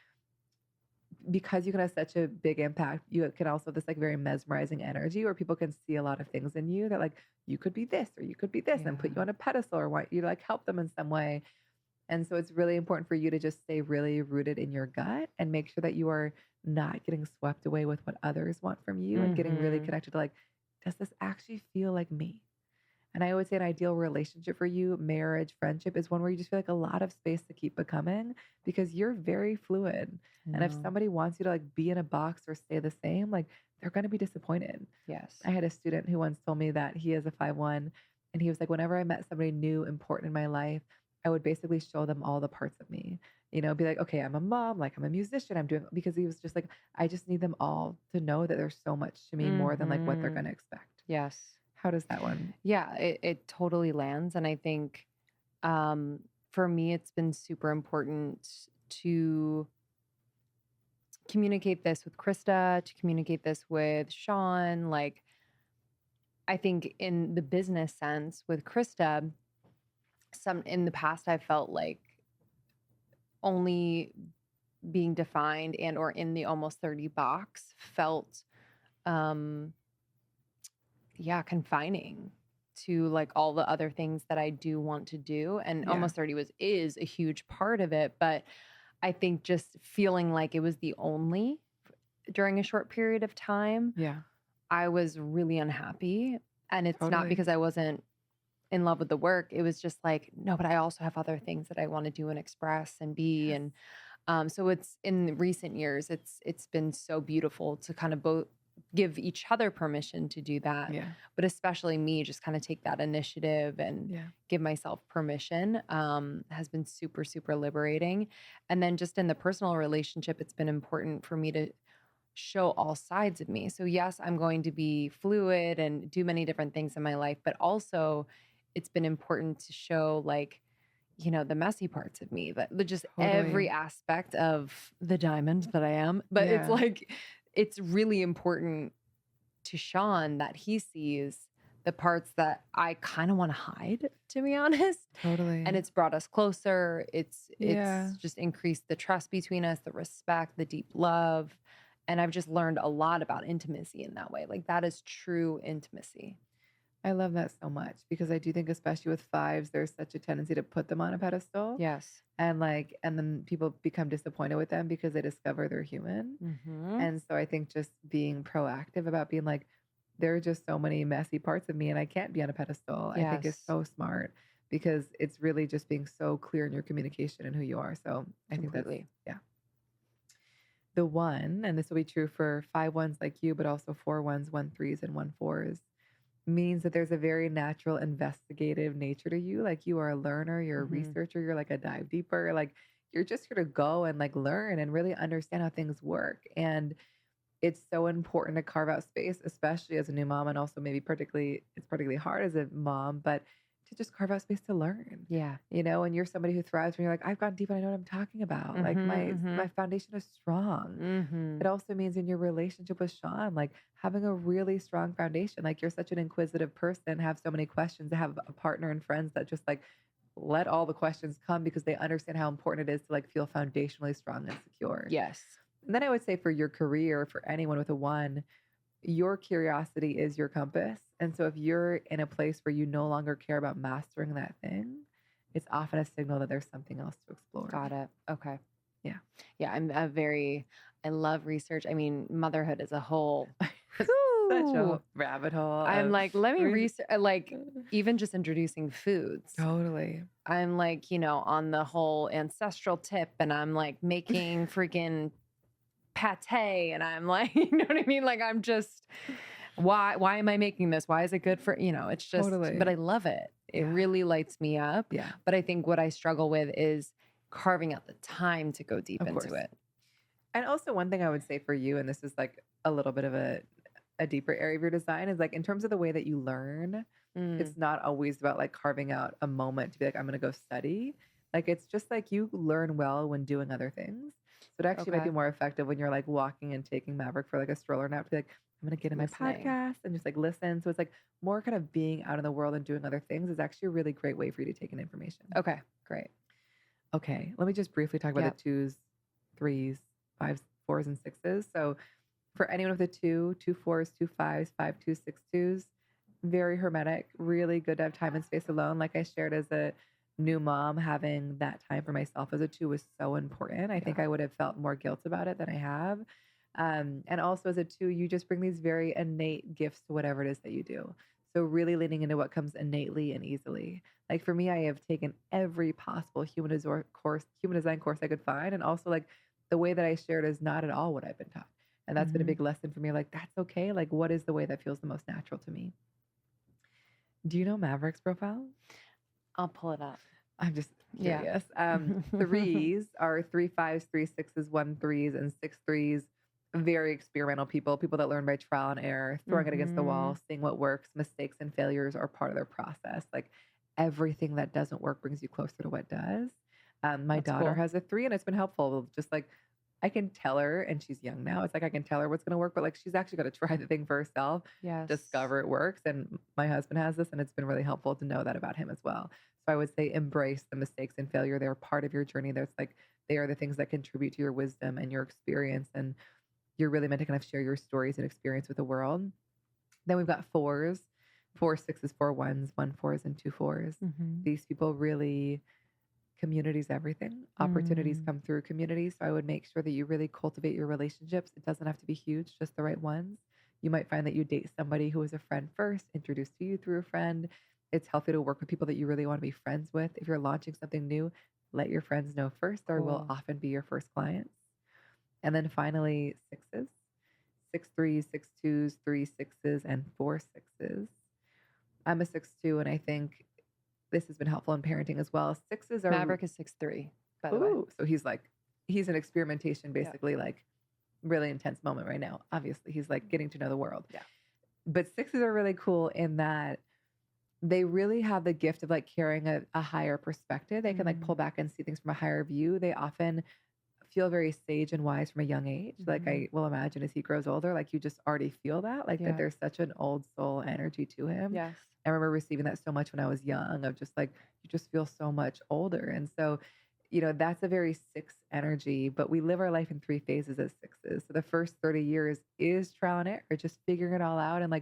because you can have such a big impact, you can also have this like very mesmerizing energy where people can see a lot of things in you that like you could be this or you could be this and put you Yeah. on a pedestal or want you to like help them in some way. And so it's really important for you to just stay really rooted in your gut and make sure that you are not getting swept away with what others want from you and getting really Mm-hmm. connected to like, does this actually feel like me? And I would say an ideal relationship for you, marriage, friendship, is one where you just feel like a lot of space to keep becoming because you're very fluid. And if No. somebody wants you to like be in a box or stay the same, like they're going to be disappointed. Yes. I had a student who once told me that he is a 5-1, and he was like, whenever I met somebody new, important in my life, I would basically show them all the parts of me. You know, be like, okay, I'm a mom, like I'm a musician, I'm doing, because he was just like, I just need them all to know that there's so much to me more than like what they're Mm-hmm. going to expect. Yes. How does that one? Yeah, it totally lands. And I think for me, it's been super important to communicate this with Krista, to communicate this with Sean. Like, I think in the business sense with Krista, in the past, I felt like only being defined and or in the almost 30 box felt um confining to like all the other things that I do want to do. And Yeah. almost 30 is a huge part of it. But I think just feeling like it was the only during a short period of time, Yeah. I was really unhappy. And it's not Totally. because I wasn't in love with the work. It was just like, no, but I also have other things that I want to do and express and be. Yes. And so it's in recent years, it's been so beautiful to kind of both give each other permission to do that, Yeah. but especially me, just kind of take that initiative and Yeah. give myself permission has been super, super liberating. And then just in the personal relationship, it's been important for me to show all sides of me. So yes, I'm going to be fluid and do many different things in my life, but also it's been important to show like, you know, the messy parts of me, that just every Totally. aspect of the diamond that I am. But it's Yeah. like, it's really important to Sean that he sees the parts that I kind of want to hide, to be honest. Totally. And it's brought us closer. Yeah. It's just increased the trust between us, the respect, the deep love. And I've just learned a lot about intimacy in that way. Like that is true intimacy. I love that so much because I do think, especially with 5s, there's such a tendency to put them on a pedestal. Yes. And like, and then people become disappointed with them because they discover they're human. Mm-hmm. And so I think just being proactive about being like, there are just so many messy parts of me and I can't be on a pedestal, I think is Yes. so smart because it's really just being so clear in your communication and who you are. So I think that's, Completely. yeah. The 1, and this will be true for 5-1s like you, but also 4-1s, 1-3s, and 1-4s, means that there's a very natural investigative nature to you. Like you are a learner, you're a Mhm. researcher, you're like a dive deeper. Like you're just here to go and like learn and really understand how things work. And it's so important to carve out space, especially as a new mom, and also maybe it's particularly hard as a mom, but to just carve out space to learn. Yeah. You know, and you're somebody who thrives when you're like, I've gone deep and I know what I'm talking about. Like my foundation is strong. Mm-hmm. It also means in your relationship with Sean, like having a really strong foundation. Like you're such an inquisitive person, have so many questions, to have a partner and friends that just like let all the questions come because they understand how important it is to like feel foundationally strong and secure. Yes. And then I would say for your career, for anyone with a 1, your curiosity is your compass. And so if you're in a place where you no longer care about mastering that thing, it's often a signal that there's something else to explore. Got it. Okay. Yeah. Yeah. I love research. I mean, motherhood as a whole. Such a rabbit hole. I'm of like, let me research. research, like, even just introducing foods. Totally. I'm like, on the whole ancestral tip, and I'm like making freaking pate, and I'm like, you know what I mean? Like, I'm just, why am I making this? Why is it good for, it's just, Totally. but I love it. It really lights me up. Yeah. But I think what I struggle with is carving out the time to go deep Of into course. it. And also one thing I would say for you, and this is like a little bit of a deeper area of your design, is like in terms of the way that you learn, it's not always about like carving out a moment to be like, I'm going to go study. Like, it's just like you learn well when doing other things. So it actually might be more effective when you're like walking and taking Maverick for like a stroller nap to be like, I'm going to get in my podcast and just like listen. So it's like more kind of being out in the world and doing other things is actually a really great way for you to take in information. Okay, great. Okay, let me just briefly talk about the 2s, 3s, 5s, 4s, and 6s. So for anyone with a 2, 2 4s, 2 5s, 5 2s, 6 2s, very hermetic, really good to have time and space alone. Like I shared as a new mom, having that time for myself as a 2 was so important. I think I would have felt more guilt about it than I have. And also as a 2, you just bring these very innate gifts to whatever it is that you do. So really leaning into what comes innately and easily. Like for me, I have taken every possible human design course I could find. And also like the way that I shared is not at all what I've been taught. And that's been a big lesson for me. Like, that's okay. Like, what is the way that feels the most natural to me? Do you know Maverick's profile? I'll pull it up. I'm just curious. 3s are 3 5s, 3 6s, 1 3s, and 6 3s. Very experimental people that learn by trial and error, throwing it against the wall, seeing what works. Mistakes and failures are part of their process. Like everything that doesn't work brings you closer to what does. My daughter has a 3, and it's been helpful. Just like I can tell her, and she's young now. It's like I can tell her what's going to work, but like she's actually got to try the thing for herself, discover it works. And my husband has this, and it's been really helpful to know that about him as well. So I would say embrace the mistakes and failure. They're part of your journey. There's like they are the things that contribute to your wisdom and your experience, and you're really meant to kind of share your stories and experience with the world. Then we've got 4s, 4 6s, 4 1s, 1 4s, and 2 4s. These people really, community's everything. Opportunities come through community. So I would make sure that you really cultivate your relationships. It doesn't have to be huge, just the right ones. You might find that you date somebody who was a friend first, introduced to you through a friend. It's healthy to work with people that you really want to be friends with. If you're launching something new, let your friends know first. Or will often be your first clients. And then finally, 6s, 6 3s, 6 2s, 3 6s, and 4 6s. I'm a 6 2, and I think this has been helpful in parenting as well. 6s are Maverick is 6 3, by the way. So he's an experimentation, basically, like really intense moment right now. Obviously, he's like getting to know the world. Yeah. But 6s are really cool in that they really have the gift of like carrying a higher perspective. They can like pull back and see things from a higher view. They often feel very sage and wise from a young age. Like I will imagine as he grows older, like you just already feel that, like that there's such an old soul energy to him. Yes. I remember receiving that so much when I was young of just like, you just feel so much older. And so, that's a very 6 energy, but we live our life in 3 phases as 6s. So the first 30 years is trial and error, just figuring it all out and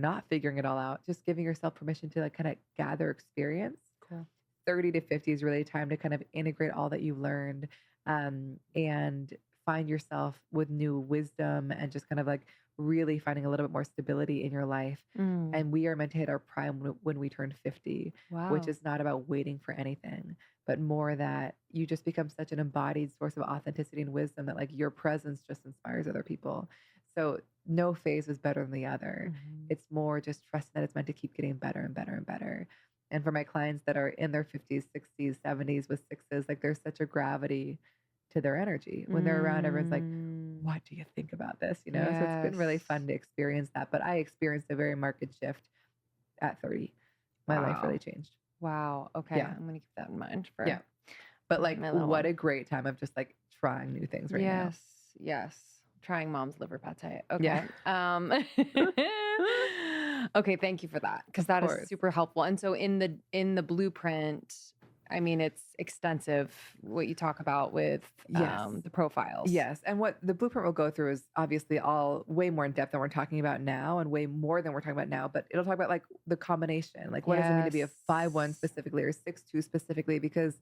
not figuring it all out, just giving yourself permission to like kind of gather experience. Cool. 30 to 50 is really time to kind of integrate all that you've learned and find yourself with new wisdom and just kind of like really finding a little bit more stability in your life. And we are meant to hit our prime when we turn 50, which is not about waiting for anything, but more that you just become such an embodied source of authenticity and wisdom that like your presence just inspires other people. So no phase is better than the other. It's more just trusting that it's meant to keep getting better and better and better. And for my clients that are in their 50s, 60s, 70s with 6s, like there's such a gravity to their energy. When they're around, everyone's like, what do you think about this? So it's been really fun to experience that. But I experienced a very marked shift at 30. My life really changed. Wow. Okay. I'm going to keep that in mind. But like, what a great time of just like trying new things right now. Yes. Trying mom's liver pate. Okay. Okay. Thank you for that. Because that is super helpful. And so in the blueprint, I mean, it's extensive what you talk about with Yes. the profiles. Yes. And what the blueprint will go through is obviously all way more in depth than we're talking about now and way more than we're talking about now. But it'll talk about like the combination, like what does it mean to be a 5-1 specifically or 6-2 specifically? Because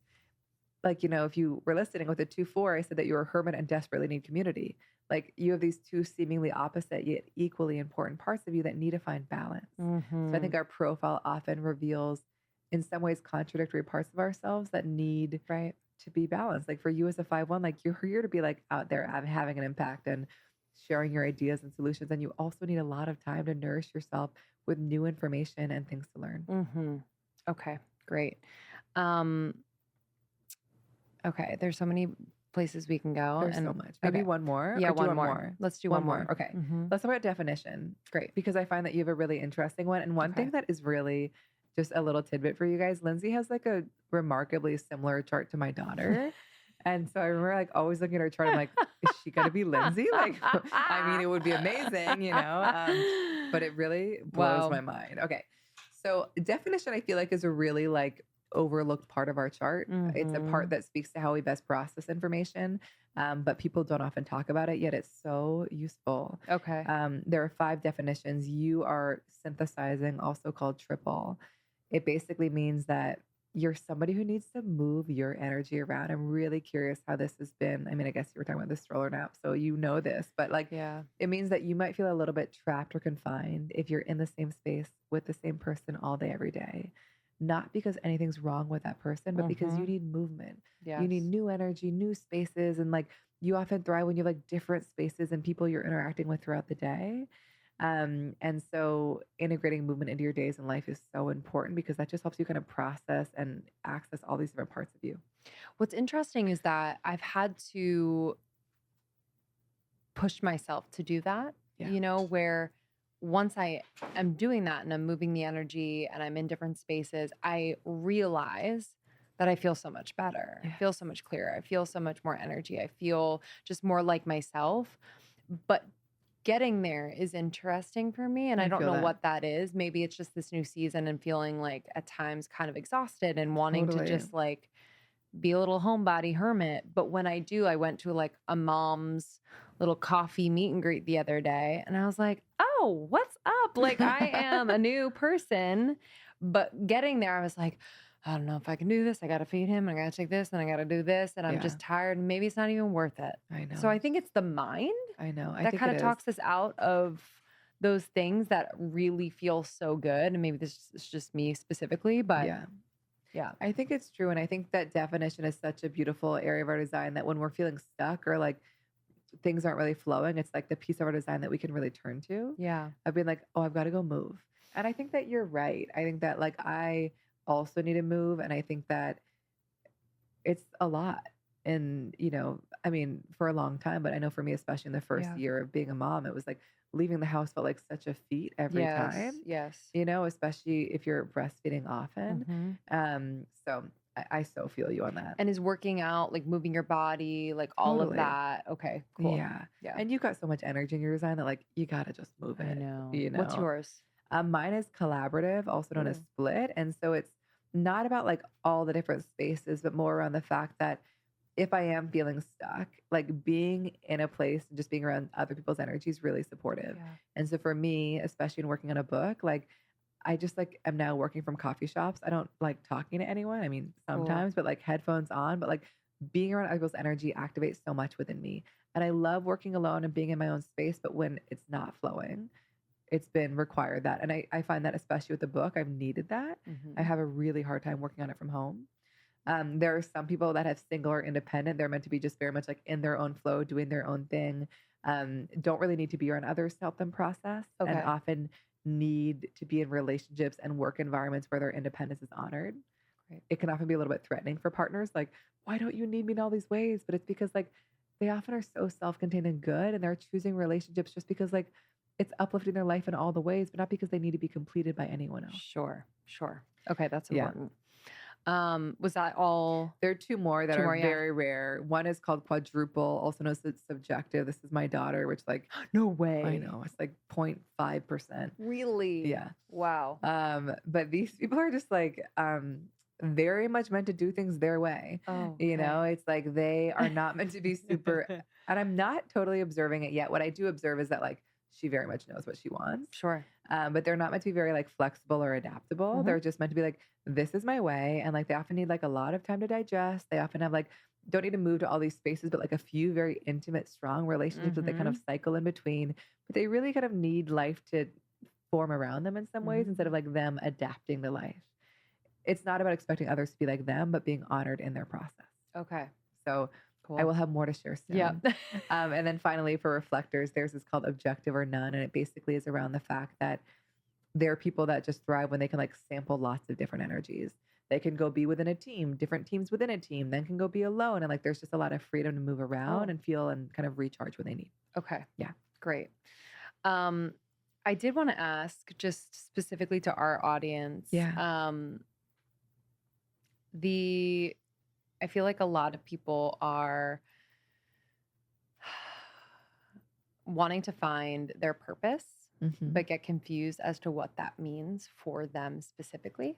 like, you know, if you were listening with a 2-4, I said that you're a hermit and desperately need community. Like you have these two seemingly opposite yet equally important parts of you that need to find balance. So I think our profile often reveals in some ways contradictory parts of ourselves that need Right. to be balanced. Like for you as a 5-1, like you're here to be like out there having an impact and sharing your ideas and solutions. And you also need a lot of time to nourish yourself with new information and things to learn. Okay, great. Okay, there's so many places we can go. There's so much. Maybe okay. one more. Yeah, or do you one want more. Let's do one more. Okay. Mhm. Let's talk about definition. Great. Because I find that you have a really interesting one. And one Okay. thing that is really just a little tidbit for you guys, Lindsay has like a remarkably similar chart to my daughter. And so I remember like always looking at her chart. I'm like, is she going to be Lindsay? Like, I mean, it would be amazing, you know, but it really blows Wow. my mind. Okay. So definition, I feel like is a really like overlooked part of our chart. It's a part that speaks to how we best process information. But people don't often talk about it, yet it's so useful. Okay. There are 5 definitions. You are synthesizing, also called triple. It basically means that you're somebody who needs to move your energy around. I'm really curious how this has been. I mean, I guess you were talking about the stroller nap, so you know this, but like, Yeah. it means that you might feel a little bit trapped or confined if you're in the same space with the same person all day, every day. Not because anything's wrong with that person, but because you need movement. Yes. You need new energy, new spaces. And like you often thrive when you have like different spaces and people you're interacting with throughout the day. And so integrating movement into your days and life is so important because that just helps you kind of process and access all these different parts of you. What's interesting is that I've had to push myself to do that, Yeah. you know, where once I am doing that and I'm moving the energy and I'm in different spaces, I realize that I feel so much better. I feel so much clearer. I feel so much more energy. I feel just more like myself. But getting there is interesting for me. And I don't feel know that. what that is. Maybe it's just this new season and feeling like at times kind of exhausted and wanting to Totally. just like be a little homebody hermit. But when I do, I went to like a mom's little coffee meet and greet the other day. And I was like, oh, what's up? Like I am a new person. But getting there, I was like, I don't know if I can do this. I got to feed him. I got to take this and I got to do this. And I'm just tired. And maybe it's not even worth it. I know. So I think it's the mind I know. I that think kind it of is. talks us out of those things that really feel so good. And maybe this is just me specifically, but yeah. I think it's true. And I think that definition is such a beautiful area of our design that when we're feeling stuck or like things aren't really flowing, it's like the piece of our design that we can really turn to. Yeah. I've been like, oh, I've got to go move. And I think that you're right. I think that like I also need to move. And I think that it's a lot. And, you know, I mean, for a long time, but I know for me, especially in the first year of being a mom, it was like leaving the house felt like such a feat every time, Yes. you know, especially if you're breastfeeding often. So I so feel you on that. And is working out, like moving your body, like all of Totally. that. Okay, cool. Yeah. Yeah. And you've got so much energy in your design that like you got to just move it. I know. You know? What's yours? Mine is collaborative, also known as split. And so it's not about like all the different spaces, but more around the fact that if I am feeling stuck, like being in a place and just being around other people's energy is really supportive. Yeah. And so for me, especially in working on a book, like I just like am now working from coffee shops. I don't like talking to anyone. I mean, sometimes, but like headphones on, but like being around other people's energy activates so much within me. And I love working alone and being in my own space, but when it's not flowing, it's been required that. And I find that especially with the book, I've needed that. I have a really hard time working on it from home. There are some people that have single or independent. They're meant to be just very much like in their own flow, doing their own thing. Don't really need to be around others to help them process, and often need to be in relationships and work environments where their independence is honored. It can often be a little bit threatening for partners. Like, why don't you need me in all these ways? But it's because like they often are so self-contained and good, and they're choosing relationships just because like it's uplifting their life in all the ways, but not because they need to be completed by anyone else. Sure. Okay, that's important. Was that all? There are 2 more that are very rare. One is called quadruple, also known as subjective. This is my daughter, which like no way. I know it's like 0.5%. Really? Yeah. Wow. But these people are just like very much meant to do things their way. Oh, You know, okay. it's like they are not meant to be super, and I'm not totally observing it yet. What I do observe is that like she very much knows what she wants. Sure. But they're not meant to be very like flexible or adaptable. Mhm. They're just meant to be like, this is my way. And like they often need like a lot of time to digest. They often have like, don't need to move to all these spaces, but like a few very intimate, strong relationships that they kind of Mhm. cycle in between. But they really kind of need life to form around them in some ways instead of Mhm. like them adapting to life. It's not about expecting others to be like them, but being honored in their process. Okay. So I Cool. will have more to share Yep. soon. And then finally, for reflectors, there's this called objective or none. And it basically is around the fact that there are people that just thrive when they can like sample lots of different energies. They can go be within a team, different teams within a team, then can go be alone. And like there's just a lot of freedom to move around Oh, and feel and kind of recharge when they need. okay. Yeah. Great. Um, I did want to ask just specifically to our audience, Yeah. I feel like a lot of people are wanting to find their purpose, Hmm. but get confused as to what that means for them specifically.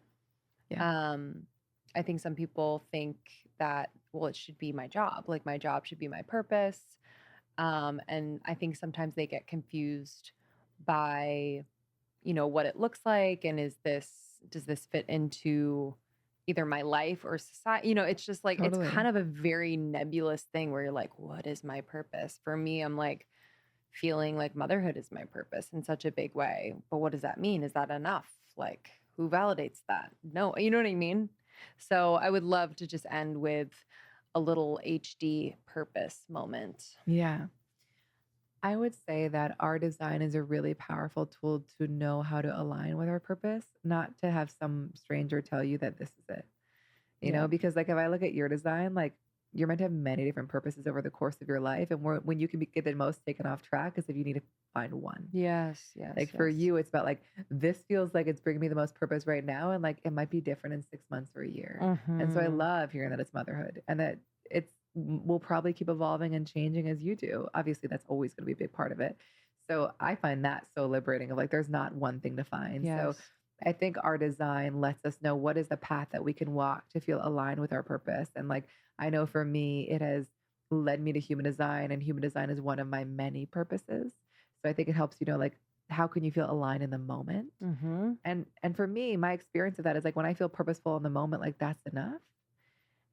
Yeah. I think some people think that, well, it should be my job. Like my job should be my purpose. And I think sometimes they get confused by, what it looks like. And does this fit into either my life or society? It's just like, it's kind Totally. of a very nebulous thing where you're like, what is my purpose? For me, I'm like, feeling like motherhood is my purpose in such a big way. But what does that mean? Is that enough? Like, who validates that? No, you know what I mean? So I would love to just end with a little HD purpose moment. Yeah. I would say that our design is a really powerful tool to know how to align with our purpose, not to have some stranger tell you that this is it. Yeah. Because like if I look at your design, like you're meant to have many different purposes over the course of your life. And when you can get the most taken off track is if you need to find one. Yes, yes, Like for yes. you, it's about like, this feels like it's bringing me the most purpose right now. And like, it might be different in 6 months or a year. And so I Mm-hmm. love hearing that it's motherhood and that will probably keep evolving and changing as you do. Obviously, that's always going to be a big part of it. So I find that so liberating of like, there's not one thing to find. So Yes. I think our design lets us know what is the path that we can walk to feel aligned with our purpose. And like, I know for me, it has led me to human design, and human design is one of my many purposes. So I think it helps you know, like, how can you feel aligned in the moment? Mm-hmm. And for me, my experience of that is like when I feel purposeful in the moment, like that's enough.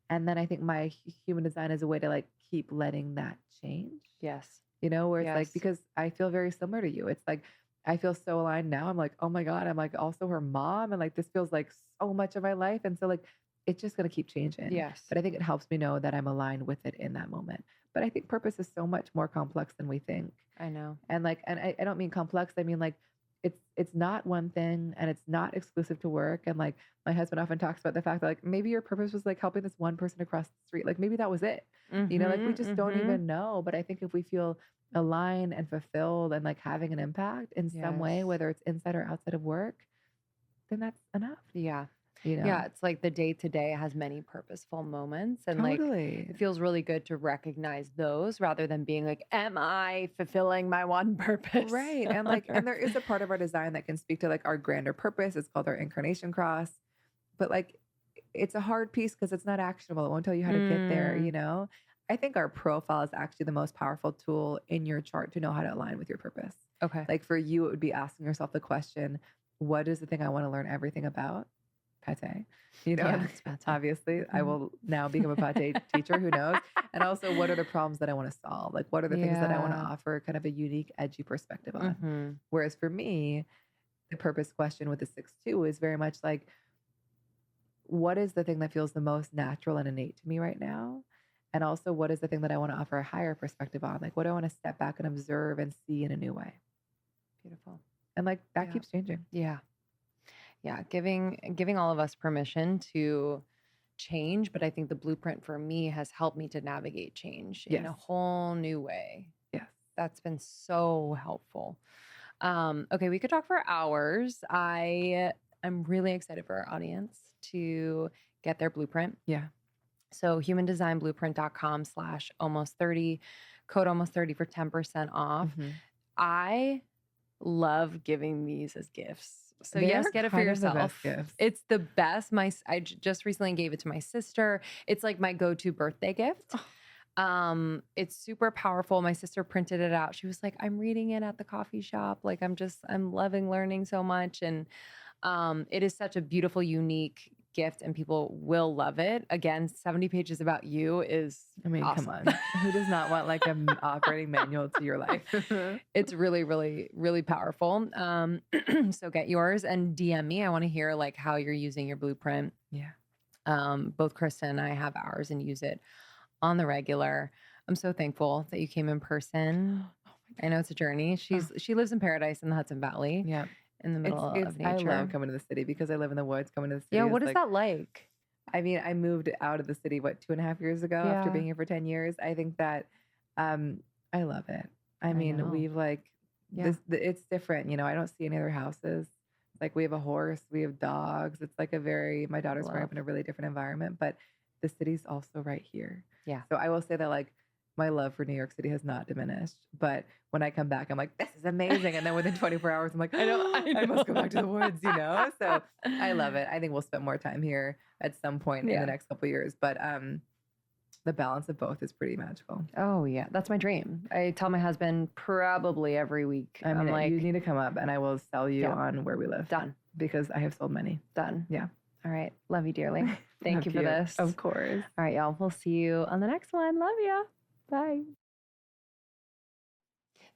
And then I think my human design is a way to like keep letting that change, Yes. where it's like, Yes. because I feel very similar to you. It's like, I feel so aligned now. I'm like, oh my God, I'm like also her mom. And like, this feels like so much of my life. And so like, it's just going to keep changing. Yes. But I think it helps me know that I'm aligned with it in that moment. But I think purpose is so much more complex than we think. I know. And like, and I don't mean complex. I mean like, it's not one thing and it's not exclusive to work. And like my husband often talks about the fact that like maybe your purpose was like helping this one person across the street. Like maybe that was it. Like we just don't Mm-hmm. even know. But I think if we feel aligned and fulfilled and like having an impact in some way, Yes. whether it's inside or outside of work, then that's enough. Yeah. You know? Yeah, it's like the day to day has many purposeful moments. And like Totally. it feels really good to recognize those rather than being like, am I fulfilling my one purpose? Right. And like, and there is a part of our design that can speak to like our grander purpose. It's called our incarnation cross. But like, it's a hard piece because it's not actionable. It won't tell you how to get there, Mm, I think our profile is actually the most powerful tool in your chart to know how to align with your purpose. okay. Like for you, it would be asking yourself the question, what is the thing I want to learn everything about? Pate, Yeah, and it's bad. obviously I will now become a pate teacher, who knows? And also, what are the problems that I want to solve? Like, what are the things that I want to Yeah. offer kind of a unique, edgy perspective on? Mm-hmm. Whereas for me, the purpose question with the 6-2 is very much like, what is the thing that feels the most natural and innate to me right now? And also, what is the thing that I want to offer a higher perspective on? Like, what do I want to step back and observe and see in a new way? Beautiful. And like, that Yeah. keeps changing. Yeah. Yeah. Giving all of us permission to change. But I think the blueprint for me has helped me to navigate change in a Yes. whole new way. Yes. That's been so helpful. Okay, we could talk for hours. I'm really excited for our audience to get their blueprint. Yeah. So humandesignblueprint.com/almost30, code almost 30 for 10% off. Mhm. I love giving these as gifts. So They yes, are get it for kind of the best yourself. gifts. It's the best. Just recently gave it to my sister. It's like my go-to birthday gift. It's super powerful. My sister printed it out. She was like, I'm reading it at the coffee shop. Like I'm loving learning so much. And it is such a beautiful, unique gift and people will love it. Again, 70 pages about you is I mean, awesome. come on. Who does not want like an operating manual to your life? It's really, really, really powerful. So get yours and DM me. I want to hear like how you're using your blueprint. Yeah. Both Krista and I have ours and use it on the regular. I'm so thankful that you came in person. I know it's a journey. She lives in paradise in the Hudson Valley. Yeah. In the middle of nature. I love coming to the city because I live in the woods. Coming to the city. Yeah. What is that like? I mean, I moved out of the city, 2.5 years ago after being here for 10 years. I think that I love it. I mean, we've it's different. You know, I don't see any other houses. Like we have a horse, we have dogs. It's like my daughter's growing up in a really different environment, but the city's also right here. Yeah. So I will say that like my love for New York City has not diminished. But when I come back, I'm like, this is amazing. And then within 24 hours, I'm like, I must go back to the woods, you know? So I love it. I think we'll spend more time here at some point in the next couple of years. But the balance of both is pretty magical. Oh, yeah. That's my dream. I tell my husband probably every week. I mean, I'm like, you need to come up and I will sell you on where we live. Done. Because I have sold many. Done. Yeah. All right. Love you dearly. Thank you for this. Of course. All right, y'all. We'll see you on the next one. Love ya. Bye.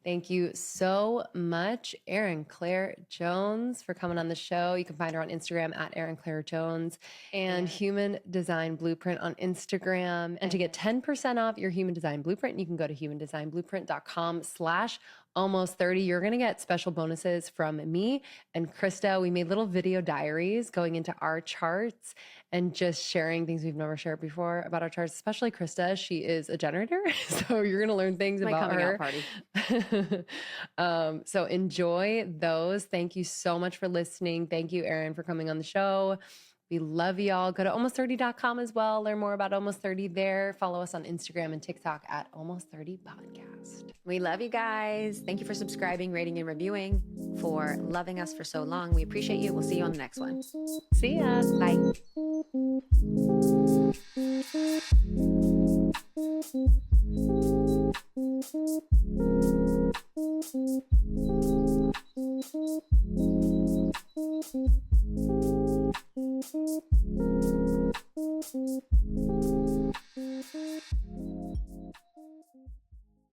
Thank you so much, Erin Claire Jones, for coming on the show. You can find her on Instagram at Erin Claire Jones and Human Design Blueprint on Instagram. And to get 10% off your Human Design Blueprint, you can go to humandesignblueprint.com/almost30. You're going to get special bonuses from me and Krista. We made little video diaries going into our charts and just sharing things we've never shared before about our charts, especially Krista. She is a generator, so you're going to learn things about coming her. out party. So enjoy those. Thank you so much for listening. Thank you, Erin, for coming on the show. We love y'all. Go to almost30.com as well. Learn more about Almost 30 there. Follow us on Instagram and TikTok at Almost 30 Podcast. We love you guys. Thank you for subscribing, rating, and reviewing, for loving us for so long. We appreciate you. We'll see you on the next one. See ya. Bye.